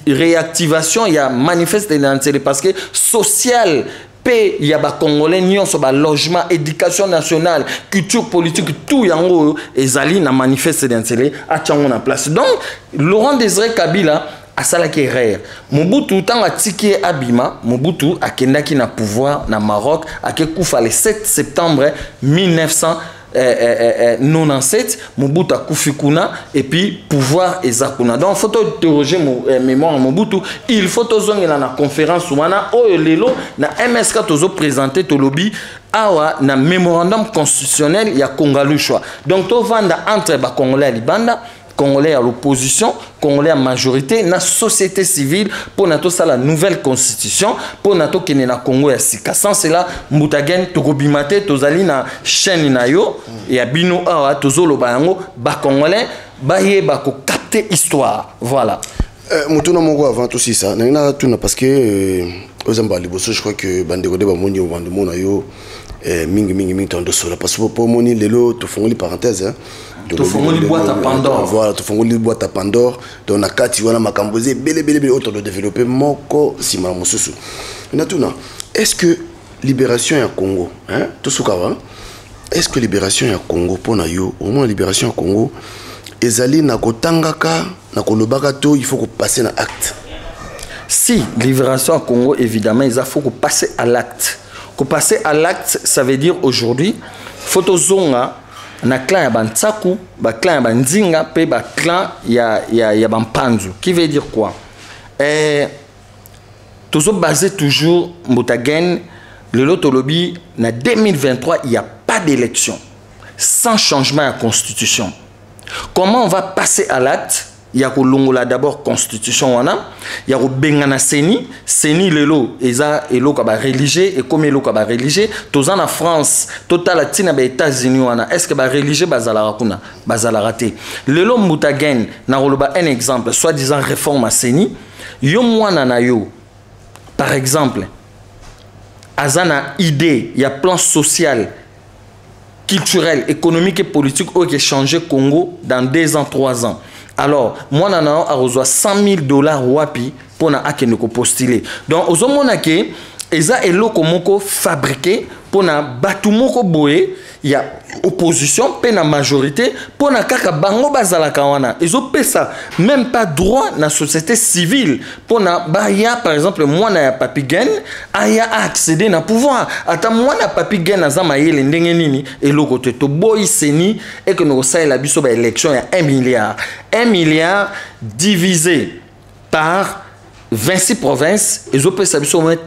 réactivation il y a manifeste dans télé parce que social il y a des Congolais qui ont un logement, éducation nationale, culture politique, tout yango et Zali na manifeste d'intérêt à Tchangon en place. Donc, Laurent Désiré Kabila a ça la rare. Mobutu tant a tiké Abima, Mobutu a kendaki na pouvoir na Maroc a koufa le 7 septembre 1997 Mobutu a Koufikuna et puis pouvoir ezakuna. Donc faut interroger mémoire Mobutu, il faut tozonga na conférence wana oyo lelo na MSK tozo présenter to lobby awa na mémorandum constitutionnel ya Kongalushwa. Donc to vanda entre ba Congolais à Libanda, Congolais à l'opposition, Congolais à majorité, na société civile pour nato ça la nouvelle constitution pour nato kene na Congo ya sika. Sans cela Mbutagen tokobimate tozali na chaîne na yo ya bino awa tozolo bango ba Congolais ba yeba ko capter histoire. Voilà. Mutuna mongo avant tout ça. Na tuna parce que aux ambali bosso je crois que bandeko de ba moni o bandemo na yo mingi tondo sola parce que pour moni lelo to fongoli parenthèse hein. Tu fais une boîte à Pandore. Voilà, tu fais une boîte à Pandore. Donc, on a quatre wana makambozé, belle, autant de développer moko sima mosusu. Maintenant, est-ce que libération à Congo, hein, tout ce qu'on est-ce que libération à Congo pour na yo, au moins libération à Congo, ezali na kotangaka, na kolobaka to, il faut qu'on passe na acte. Si libération à Congo, évidemment, il faut qu'on passe à l'acte. Qu'on passe à l'acte, ça veut dire aujourd'hui, photozonga. Na clan ya Bantsaku, ba clan ya Bandinga, pe ba clan ya Bampanzu. Qui veut dire quoi? Toujours basé toujours Mbutagen, le lotolobi, na 2023, il n'y a pas d'élection. Sans changement à la constitution. Comment on va passer à l'acte? Il y a que d'abord constitution wana, il y a que bengana seni lelo eza elo ka ba religieux et comme elo ka ba religieux tozan en France total latina ba États-Unis wana est-ce que ba religieux bazala kuna bazala raté lelo Mbutagen na roloba un exemple soi-disant réforme à seni yo mwana na yo par exemple azana idée il y a plan social culturel économique et politique qui a changé Congo dans 2 ans 3 ans. Alors, moi, je reçois $100,000 wapi pour postuler. Donc, aux hommes qui eza eloko moko fabriqué pour na batumoko boye il y a opposition pe na majorité pour na kaka bango bazalaka wana ezo pesa même pas droit na société civile pour na baya par exemple moi na Papi Gen aya accéder na pouvoir ata moi na Papi Gen azama yele ndenge nini eloko te to boy seni et que nous ça la biso ba élection ya 1 milliard divisé par 26 provinces, ils ont payé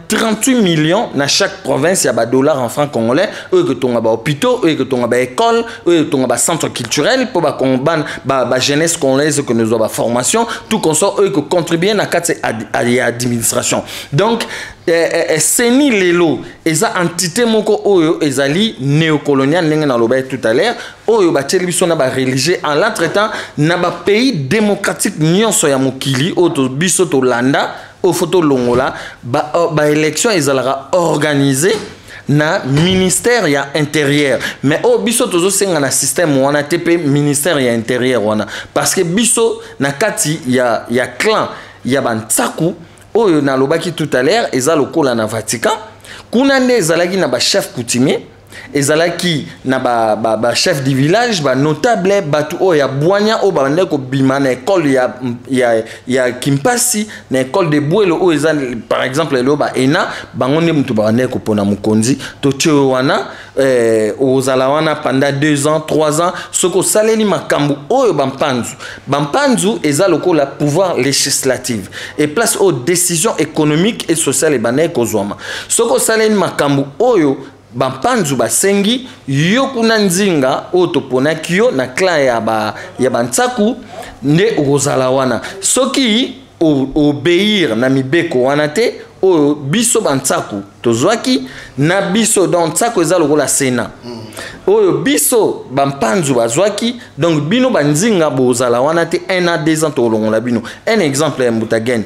38 millions dans chaque province. Il y a des dollars en francs congolais. Eux qui ont des hôpitaux, eux qui ont des écoles, eux qui ont des centres culturels pour la jeunesse congolaise que nous avons la formation. Tout comme ça, eux qui contribuent à l'administration. Donc, c'est ni l'élo. Ils ont entité moko oyo ezali néocolonial n'engue na loba tout à l'heure. Oyo ba télévision na ba religieux en l'entretemps na ba pays démocratique nyonso ya mokili oto biso to landa au photo longola ba élection ezalaka organisée na ministère ya intérieur mais au biso tozo senga na système wana TP ministère ya intérieur wana parce que biso na kati ya clan ya bantsaku oyo na lobaki tout à l'heure eza lokola na Vatican kuna nde ezalaki na ba chef coutumier ezalaki na ba chef du village ba notable batu o ya bwanya o ba ndeko bima na école ya Kimpasi na école de Bouelo o eza par exemple lo ba ena bango nde mutu ba ndeko pona mukonzi to tio wana ozala wana pendant 2 ans 3 ans soko saleli makambu oyo bampanzu eza lokola pouvoir législatif et place aux décisions économiques et sociales et baneko zoma soko saleli makambu oyo bampanzu basengi yo kuna nzinga oyo toponaki yo na clan ya bantsaku nde okozala wana soki obéir na mibeko wana te oyo biso bantsaku tozwaki na biso donc ntsako eza lokola sena oyo biso bampanzu bazwaki donc bino banzinga bozala wana te 1 à 2 ans tolongola bino un exemple ya Mbutagen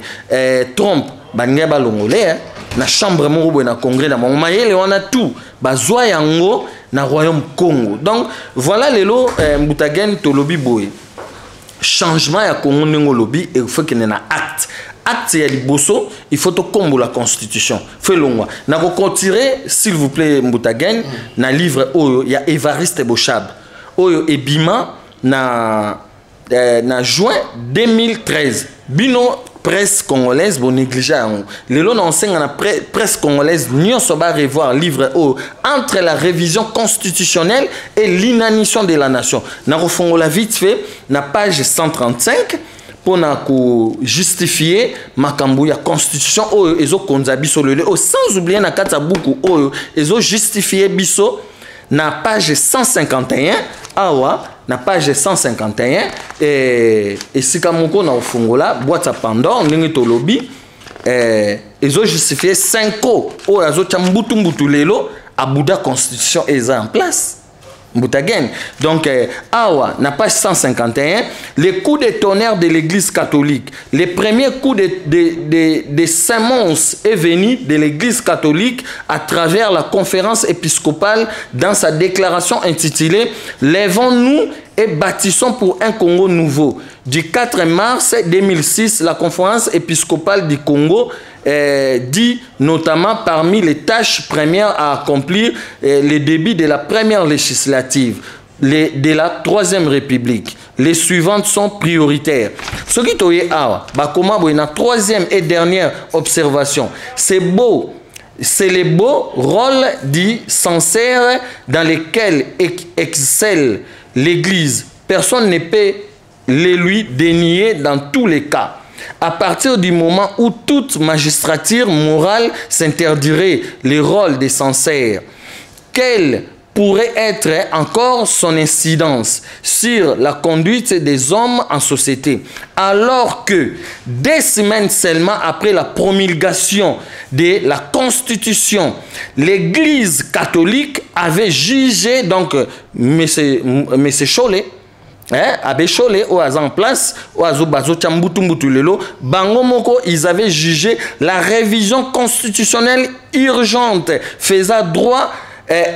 Trump baninga balongole na chambre moko boye na congrès na bango mayele wana tout bazwa yango na royaume Congo donc voilà lelo Mbutagen tolobi boye changement ya Congo ndenge lobi il faut qu'il y ait un acte ya liboso il faut to kombo la constitution fait longwa na ko continuer s'il vous plaît Mbutagen na livre oyo ya Évariste Bochab oyo ebima na juin 2013 bino presse congolaise bon négliger les lots enseigne na presse congolaise nyonso ba revoir livre entre la révision constitutionnelle et l'inanition de la nation na refongola vite fait na page 135 pour na ko justifier makambu ya constitution oyo ezo konza biso lelo sans oublier na kata buku oyo ezo justifier biso na page 151 awa na page 151 et sikamoko na ofungola boîte à Pandore ndenge tolobi ezo justifier 5 ans oyo azo chambutu lelo abuda constitution eza en place Mbutagen. Donc, awa, na page 151, les coups de tonnerre de l'église catholique. Les premiers coups de semonce est venu de l'église catholique à travers la conférence épiscopale dans sa déclaration intitulée « Lèvons-nous et bâtissons pour un Congo nouveau ». Du 4 mars 2006, la conférence épiscopale du Congo dit notamment parmi les tâches premières à accomplir le début de la première législative de la 3e République. Les suivantes sont prioritaires. Ce qui est là, la 3e et dernière observation, c'est beau. C'est le beau rôle du censeur dans lequel excelle l'Église. Personne ne peut le lui dénier dans tous les cas. À partir du moment où toute magistrature morale s'interdirait le rôle des censeurs, quelle pourrait être encore son incidence sur la conduite des hommes en société, alors que 2 semaines seulement après la promulgation de la Constitution, l'Église catholique avait jugé, donc M. Cholet, Abechole ou en place ou azo chambutu lelo bango moko ils avaient jugé la révision constitutionnelle urgente faisant droit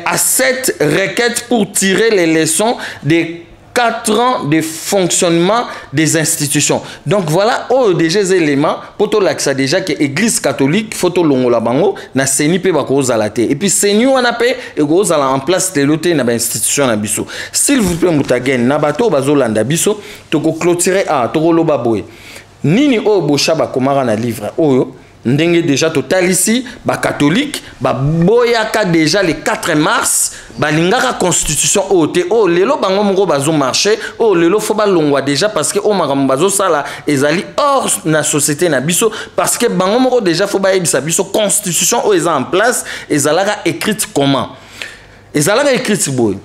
à cette requête pour tirer les leçons des 4 ans de fonctionnement des institutions. Donc voilà, déjà des éléments pour tout l'accès déjà que l'église catholique photo longola bango na seni pe bako zalate et puis seni wana pe e go zala en place de l'autre na ba institution na biso. S'il vous plaît Mbutagen na bato bazolanda biso to ko clôturer to ko loba boy. Nini o boshaba komara na livre oyo ndenge déjà total ici ba catholique ba boyaka déjà le 4 mars balingaka constitution ote lelo bango moko bazo marché lelo fo ba longwa déjà parce que makambo bazo sala ezali hors na société na biso parce que bango moko déjà fo ba yebisa biso constitution est en place ezalaka écrite comment ezalaka écrite boy.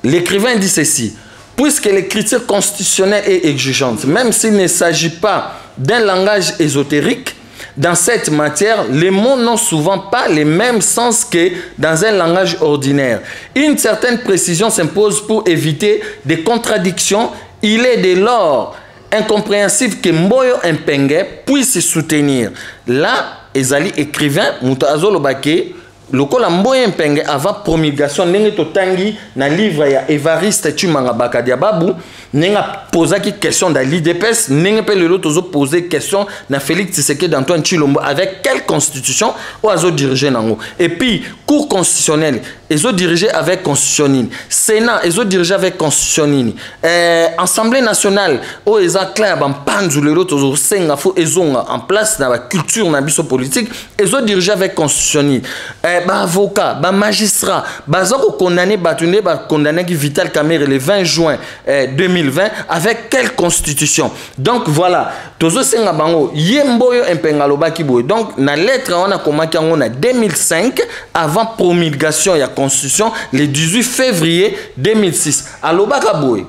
L'écrivain dit ceci: puisque l'écriture constitutionnelle est exigeante, même s'il ne s'agit pas d'un langage ésotérique, dans cette matière, les mots n'ont souvent pas le même sens que dans un langage ordinaire. Une certaine précision s'impose pour éviter des contradictions. Il est dès lors incompréhensible que Mboyo Mpenge puisse soutenir. Là, ezali écrivain, Mouta Azolo Bake, lokola Mboyo Mpenge avant promulgation, nenge totangi na livre ya Evariste Chimanga Bakadiababu, nenga posa qui question dans l'IDPS, nenge pe le lot ozo poser question na Félix Tshisekedi d'Antoine Chilombo avec quelle constitution ou azo diriger nango. Et puis cour constitutionnelle, ils ont dirigé avec constitutionnel. Sénat, ils ont dirigé avec constitutionnel. Assemblée nationale, où ils ont clair ban panzu le lot ozo senga fo ezonga en place dans la culture na biso politique, ils ont dirigé avec constitutionnel. Ba avocat, ba magistrat, ba zoko condamné batunde ba condamné qui Vital Kamerhe le 20 juin 2020 avec quelle constitution. Donc voilà, tozo senga bango Yemboyo Mpenge baki boy. Donc na lettre on a commencé en 2005 avant promulgation ya constitution le 18 février 2006. Alobaka boy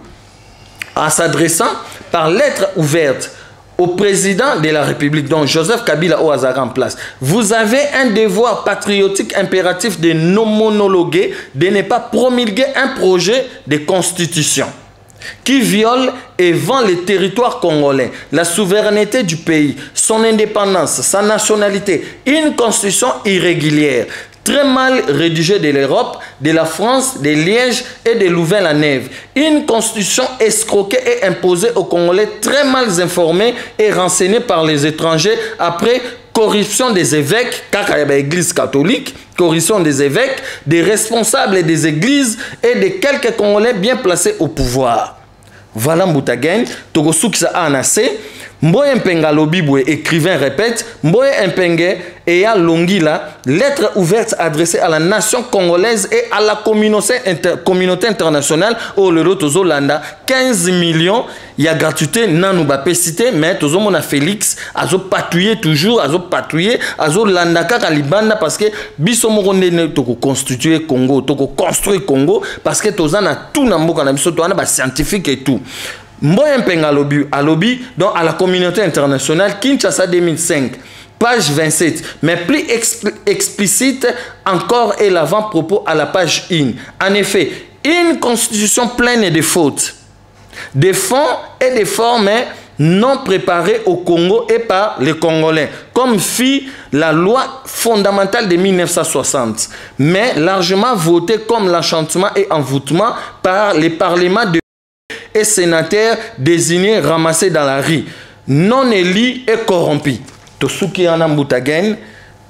en s'adressant par lettre ouverte au président de la République, donc Joseph Kabila Ouattara en place. Vous avez un devoir patriotique impératif de non monologuer, de ne pas promulguer un projet de constitution qui viole et vend les territoires congolais, la souveraineté du pays, son indépendance, sa nationalité, une constitution irrégulière, très mal rédigée de l'Europe, de la France, de Liège et de Louvain-la-Neuve. Une constitution escroquée et imposée aux Congolais très mal informés et renseignés par les étrangers après corruption des évêques, car il y a l'église catholique, corruption des évêques, des responsables des églises et de quelques Congolais bien placés au pouvoir. Voilà Mboutagen, Togosouk sa anacé. Mboyo Mpenge Lobibwe, écrivain, répète, Mboyo Mpenge et à Longila, lettre ouverte adressée à la nation congolaise et à la communauté internationale au Lero Tozolanda, 15 millions, il y a gratuité, nan nous cité, mais Tozo Mona Félix, azo patouiller toujours, azo patouiller, azo landaka kalibanda parce que biso moronde toko constituer Congo, toko construire Congo, parce que Tozana tout namboka na biso toana ba scientifique et tout. Mboyo Mpenge alobi donc à la communauté internationale Kinshasa 2005 page 27 mais plus explicite encore et l'avant-propos à la page 1. En effet, une constitution pleine de fautes, de fonds et de formes non préparées au Congo et par les Congolais, comme fit la loi fondamentale de 1960, mais largement votée comme l'enchantement et envoûtement par les parlements de et sénateurs désignés ramassés dans la rue, non élus et corrompus. Tosuki en Mboutagen,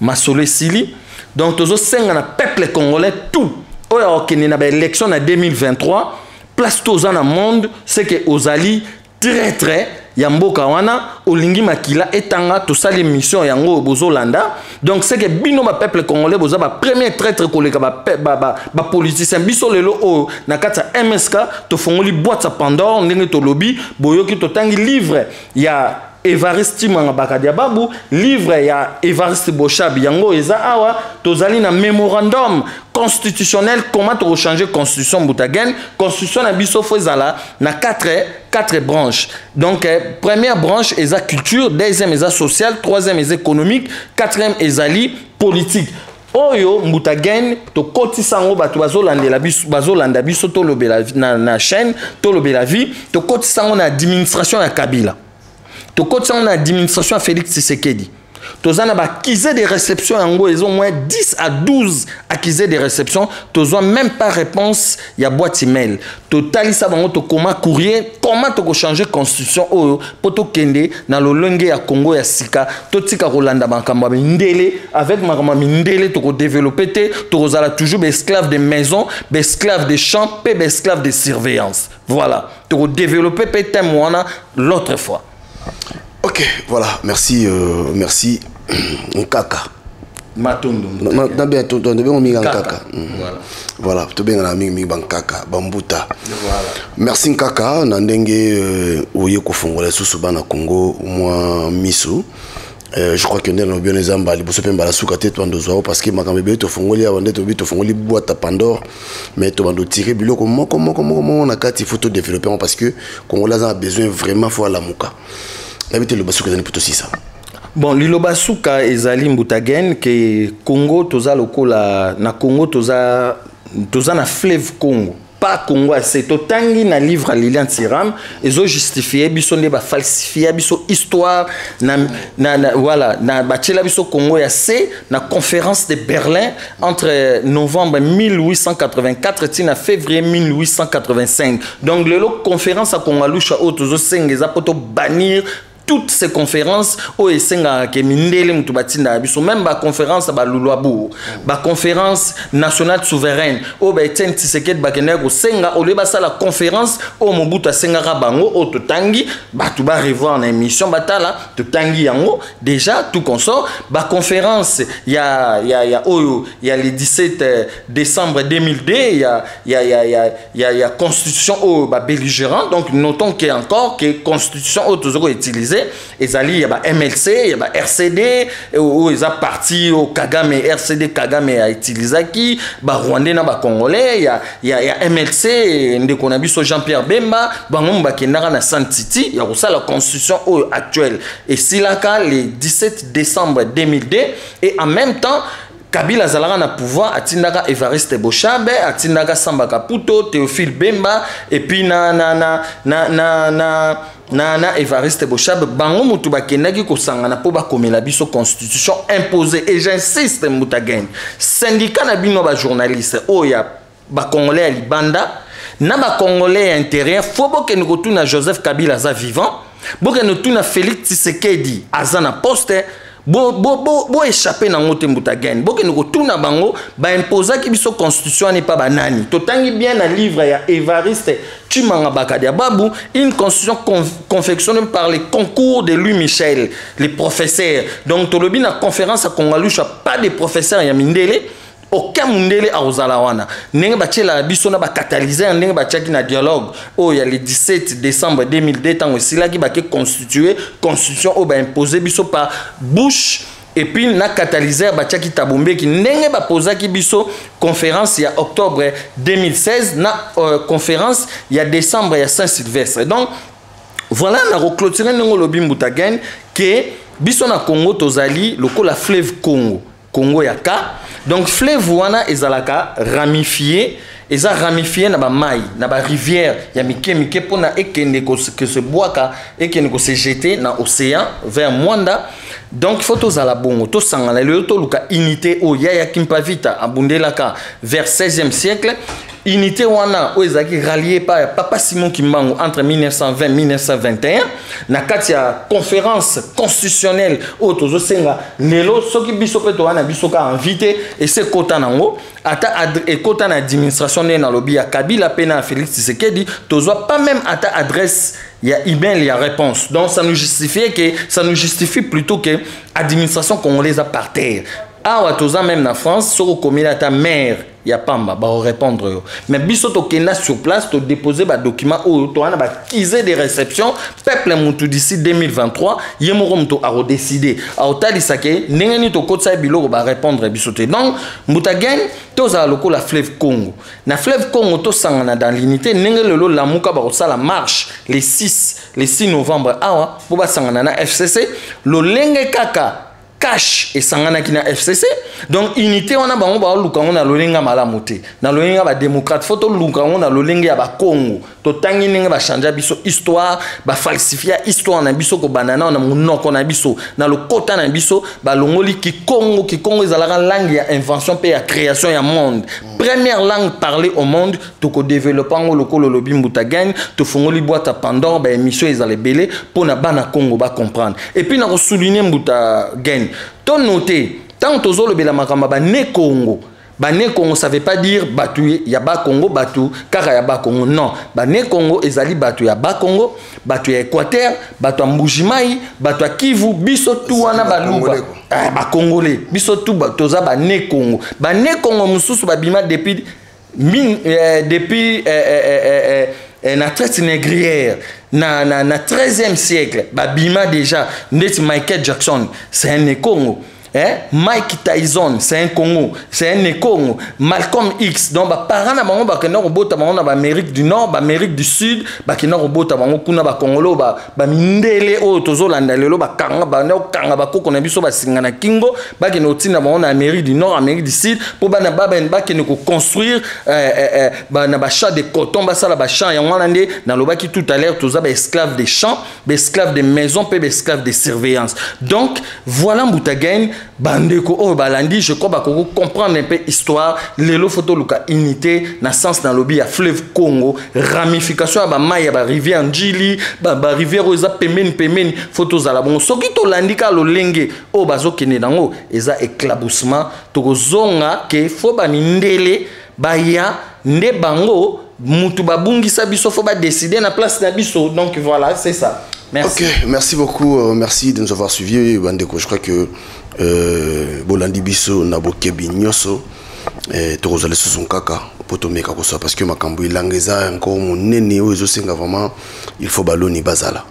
Masole Sili, donc tozo sengana peuple congolais tout. Oya okene na élection en 2023, place toza na monde, c'est que ozali très yamboka wana olingi makila etanga to sali mission yango bozolanda. Donc c'est que bino ba peuple congolais boza ba premier traître koleka ba politicien biso lelo o na kata MSK to fongoli boîte sa Pandore ndenge to lobby boyoki to tangi livre ya Evariste Chimanga Bakadiababu, livre ya Evariste Boshab yango eza awa tozali na mémorandum constitutionnel comment to changer constitution Mboutagen. Constitution na biso fozala na 4 branches. Donc première branche eza culture, deuxième eza social, troisième eza économique, quatrième ezali politique. Oyo Mboutagen to kotisa ngo bato bazolanda biso to lobela na chaîne to lobela vie to kotisa ngo na administration ya Kabila. To côté on a administration à Félix Tshisekedi. Tozana ba accusé de réception en ils ont moins 10 à 12 accusés de réception, tozwa même pas réponse ya boîte email. Total ça bango to comment courrier, comment to changer constitution o poto kende na lolenge ya Congo ya sika, to tika Rolanda bankamba ndele avec makamba ndele to développer te, to zala toujours esclaves de maison, esclaves de champ, pe esclaves de surveillance. Voilà, to développer pe témoana l'autre fois. Ok, voilà, merci, merci. Nkaka. Matondo. Voilà. Voilà, tout bien Nkaka, Bambuta. Voilà. Merci Nkaka, Nandenge, Oye Kofongole, Susubana Congo, moi, Misu. Je crois que nous avons bien les ambas, les bosopes la soukate parce que ma caméra te fongoli avant d'être obligé de fongoli boîte à Pandore, mais tu vas nous tirer bilo comment on a quatre il faut tout développer parce que Congolais a besoin vraiment faut la mouka. D'habitude le basouka c'est plutôt ça. Bon, le basuka ezali Mboutagen que Congo toza lokola na Congo toza na fleuve Congo. pas Congo c'est totangi na livre à Lilian Tiram ils ont justifié biso ne ba falsifier biso histoire voilà na bachela biso Congo ya c'est na conférence de Berlin entre novembre 1884 et février 1885 donc le conférence à Kongalusha autozo sengeza poto bannir toutes ces conférences au esenga ke mindele mutu batinda biso même ba conférence ba lulwabu ba conférence nationale souveraine au ba Etienne Tshisekedi bakenda ko senga au leba ça la conférence au Mobutu senga bango au totangi ba tu ba revoir na émission batala totangi yango déjà tout consort ba conférence ya le 17 décembre 2002 ya constitution au ba belligérant donc notons qu'il y a encore que constitution au toujours utilisé ezali il y a ba MLC il y a ba RCD où ils a parti au Kagame RCD Kagame a utilisé qui ba Rwandais na ba Congolais il y a MLC ndeko na biso Jean-Pierre Bemba bango ba kenara na Santiti il y a ça la constitution actuelle et silaka le 17 décembre 2002 et en même temps Kabila Zalanga na pouvoir atindaka Evariste Bochabe atindaka Samba Kaputo Théophile Bemba et puis na Evariste Bochabe bango mutu bakendaki kosangana po bakomela biso constitution imposée et j'insiste mutagen syndicat na bino ba journaliste oya ba congolais ya libanda na ba congolais ya intérieur faut boke ngotu na Joseph Kabila za vivant boke ngotu na Félix Tshisekedi azana poste bo échappé na ngote mutagen boke ngo tuna bango ba imposa ki biso constitution n'est pas banani totangi bien na livre ya Evariste Chimanga Bakadia Babu une constitution confectionnée par les concours de Louis Michel les professeurs donc tolobi na conférence à Kongalusha pas de professeurs ya mindele aucun mundele a ozalawana nenge bachela biso na ba catalyser nenge bachaki na dialogue oh il y a le 17 décembre 2002 tant aussi là qui ba constituer constitution au ba imposer biso par Bush et puis na catalyseur bachaki tabombe ki nenge ba posaki biso conférence il y a octobre 2016 na conférence il y a décembre il y a Saint-Sylvestre donc voilà na reclôturer nngo lobi mbutagen que biso na Congo tozali lokola fleuve Congo yaka donc fleuve wana ezalaka ramifié eza ramifié na ba mai na ba rivière ya mike pona ekende ko se boaka ekende ko se jeter na océan vers Mwanda donc faut tozala bongo to sangana le to luka unité o ya kimpavita abundelaka vers 16e siècle unité wana o ezaki rallié par Papa Simon Kimbangu entre 1920 et 1921 na kati ya conférence constitutionnelle o tozo senga lelo soki biso pe to wana biso ka invité et c'est kota nango ata et kota na administration na lobby ya Kabila pena Félix Tshisekedi tozo pas même ata adresse il y a email, il y a réponse. Donc ça nous justifie plutôt que l'administration congolaise a par terre. Ah, même en France, sur le comité ta mère, il y a pas bah répondre. Mais biso to kena sur place, to déposer ba document ou to ana ba kiser des réceptions, peuple mutu d'ici 2023, yemorom to a redécider. A otali sake, nengeni to kotsa biloko ba répondre biso te. Donc mutagen to za loko la fleuve Congo. Na fleuve Congo to sangana dans l'unité nengelelo la muka ba la marche les 6 novembre awa po ba sangana na FCC, lo lenge kaka cash et sangana kina FCC donc unité on a bango ba luka on a lolenga malamuté na lolenga ba démocrate photo luka on a lolenga ba Congo to tangi ninga ba changer biso histoire ba falsifier histoire na biso ko banana na munoko na biso na lo kota na biso ba longoli ki Congo ezalaka langue ya invention pe ya création ya monde première langue parlée au monde to ko développant ngo lokolo lobi mbutagan to fongoli boîte à Pandore ba émission ezale belé pour na bana Congo ba comprendre et puis na ko souligner mbutagan ton noté tant tozo le bela makamba ba ne Congo ça veut pas dire batu ya ba Congo batu kaka ya ba Congo non ba ne Congo ezali batu ya ba Congo batu ya Équateur batu ya Mbujimai batu ya Kivu biso tu wana ba luba ba Congolais biso tu toza ba ne Congo mususu ba bima depuis na traite négrière na 13e siècle babima déjà net Michael Jackson c'est un Congo Mike Tyson, c'est un Congo, c'est un Congo, Malcolm X, donc parents na bango ba kena robota bango na ba Amérique du Nord, ba Amérique du Sud, ba kena robota bango kuna ba Congolo ba mindele o tozolanda lelo ba kanga ba na kanga ba koko na biso ba singana kingo ba kena otina bango na Amérique du Nord, Amérique du Sud pour ba na ba kena ko construire ba na ba champ de coton ba sala ba champ ya ngwana nde na lobaki tout à l'heure toza ba esclaves des champs, ba esclaves des maisons, pe ba esclaves de surveillance. Donc voilà Mbutagain bandeko o balandi, je crois ba ko comprendre un peu histoire lelo photo luka unité na sens dans lobby à fleuve Congo, ramification à ba mai ba rivière Njili ba rivière oza pemeni photos à la bon soki to landika lo lenge o bazo kene dango eza éclaboussement to zonga ke fo ba mindele ba ya nde bango mutu babungisa biso fo ba décider na place na biso. Donc voilà, c'est ça. Merci. Ok, merci beaucoup, merci de nous avoir suivis bandeko. Je crois que bolandi biso na bokebi nyoso tozale son kaka potomeka ko ça parce que makambo ilangeza encore monene o ezosenga vraiment il faut baloni bazala.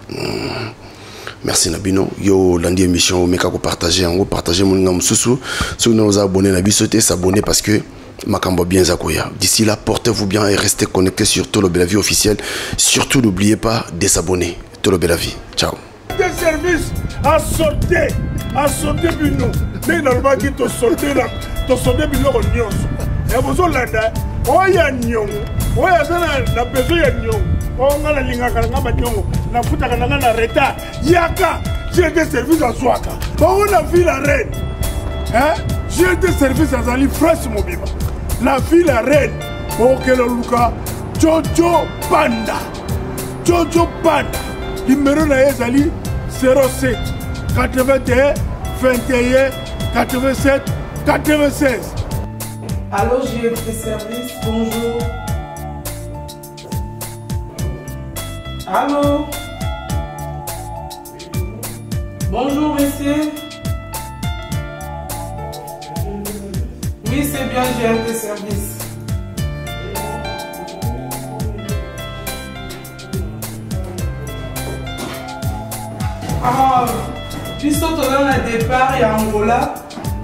Merci Nabino. Yo landi émission o meka ko partager en gros partager mon ngam susu ceux qui nous abonnés na biso te s'abonner parce que makambo bien zakoya. D'ici là, portez-vous bien et restez connectés sur Tolo Bella Vie officiel. Surtout n'oubliez pas de s'abonner. Tolo Bella Vie. Ciao. Des services à sauter bino. Mais normalement qui te sauter là, te sauter bino au nyos. Et vous en là, oya nyong, oya sana na besoin ya nyong. On a la linga kana ba nyong, na futa kana na reta. Yaka, j'ai des services à Swaka. On a vu la reine. Hein? J'ai des services à Zali Fresh Mobiba. La ville la reine. Ok le Luka, Jojo Panda. Jojo Panda. Numéro na Zali 07 81 21 87 96. Allô, j'ai des services, bonjour. Allô? Bonjour, monsieur. Oui, c'est bien, j'ai des services. Ah, puis surtout dans le départ, il y a Angola,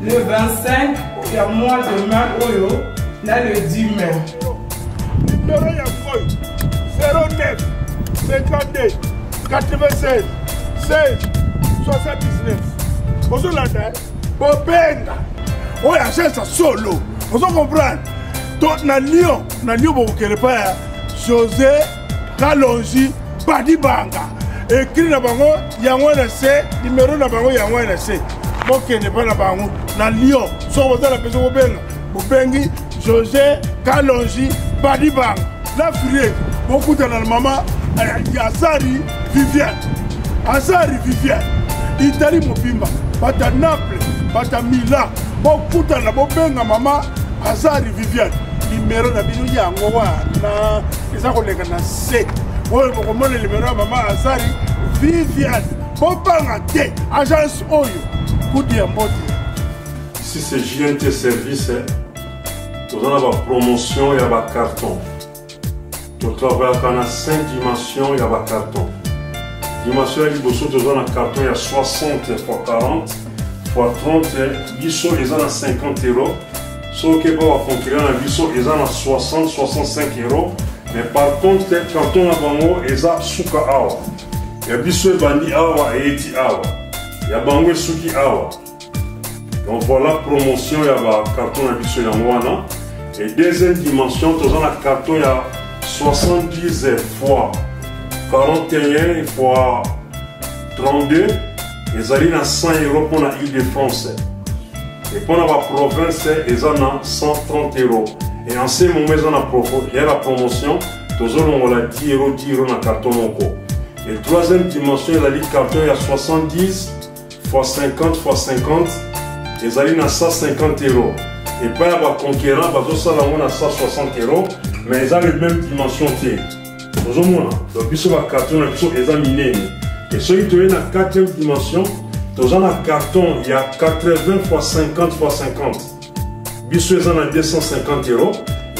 le 25, il y a mois de mai, Oyo, là le 10 mai. Numéro il y a 09 52 96 16 79. Bonjour la dame, Bobenga. Oh, il y a ça solo. Vous comprenez? Donc, na Lyon, vous ne pas José Kalonji Badibanga. Écrit na bango, il y a un essai, numéro na bango, il y a un essai. Donc, il n'est pas na bango. Na Lyon, so vous avez la personne Bobenga. Bobengi, José Kalonji Badibanga. La fille, beaucoup de la maman, il y a Azari Viviane. Azari Viviane. Italie Mobimba. Bata Naples, Bata Milan. Beaucoup de la Bobenga maman, Azari Viviane. Numéro na bino yango wana. Eza koleka na C. Oyo bokomona numéro ya maman Azari Viviane. Bobanga te, agence Oyo. Kudi ya mbote. Ici c'est JNT Service. Nous avons la promotion, il y a un carton. Nous travaillons dans 5 dimensions, il y a un carton. Dimension, il y a un carton, il y a 60 x 40 x 30, biso, il y a 50 €. Ce qui est pas concurrent, biso, il y a 60-65 €. Mais par contre, le carton à bango, il y a souka awa. Il y a biso, bandi awa et eti awa. Il y a bango et souki awa. Donc voilà, promotion, il y a un carton à biso yangwana. Et deuxième dimension, nous avons un carton, il y a 70 x 41 x 32. Ils arrivent à 100 € pour la Île-de-France. Et pour la province, ils ont 130 €. Et en ce moment, il y a la promotion, nous avons 10 € dans le carton. Et troisième dimension, il y a le carton, il y a 70 x 50 x 50. Ils arrivent à 150 €. Et pas les conquérants, ils ont 160 €, mais ils ont les mêmes dimensions. Nous avons un carton, ils ont miné. Et celui qui est dans la 4e dimension, nous avons un carton, il y a 80 x 50 x 50. Bissou est à 250 €.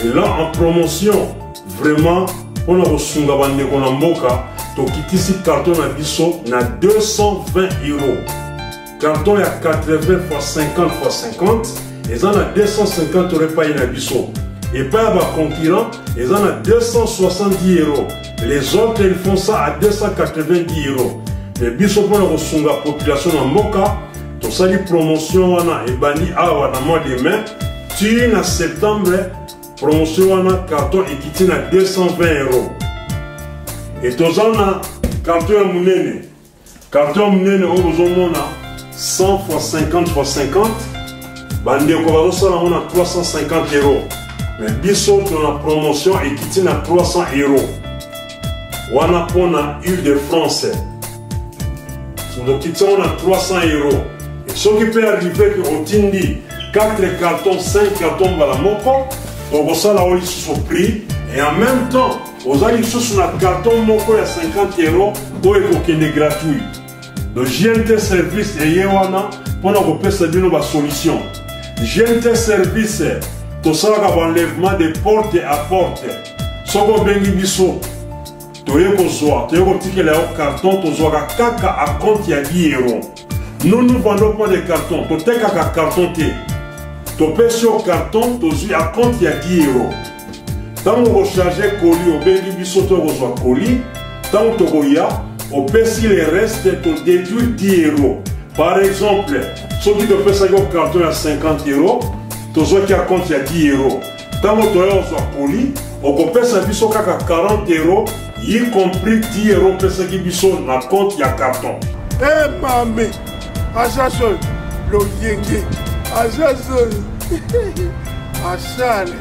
Et là, en promotion, vraiment, on a reçu un bande de Mboka, donc ici, carton à Bissou, on a 220 €. carton ya 80 x 50 x 50 eza na 250 repas na biso et pas ba concurrent eza na 270 euros. Les autres ils font ça à 290 euros. Mais biso pour la sunga population en moka to sali promotion wana et bani awa na mois de mai tu na septembre promotion wana carton ekiti na 220 euros. Et tozana carton ya munene au bozomona 100 x 50 x 50 bandeko bazosala mona 350 euros. Mais biso to na promotion ekiti na 300 euros. Wana pona huile de France. Donc on a 300 euros. Et ce qui peut arriver qu'on tindi 4 cartons, 5 cartons à la moko, donc ça là on est sous prix. Et en même temps, vous allez sur un carton moko à 50 euros pour être gratuit. Donc GNT service et yewana pour nous peut servir nos solutions. GNT service, tout ça là enlèvement de porte à porte. Ce qu'on bengi biso. Tu carton, tu as kaka à compte ya 10 euros. Nous ne vendons pas de carton, tu as un carton. Tu payes sur carton, tu as à compte ya 10 euros. Tant que vous rechargez colis, au bengi biso tu reçois colis. Tant que tu au si le reste, tu déduis 10 euros. Par exemple, ceux qui te payent ça un carton à 50 euros, tu as à compte ya 10 euros. Tant que tu reçois colis, au payes ça biso kaka 40 euros. Y compris 10 euros pour ce qui sont dans le compte, il y a carton. Eh mamé, Ajason, le yenge, Ajason, Achale.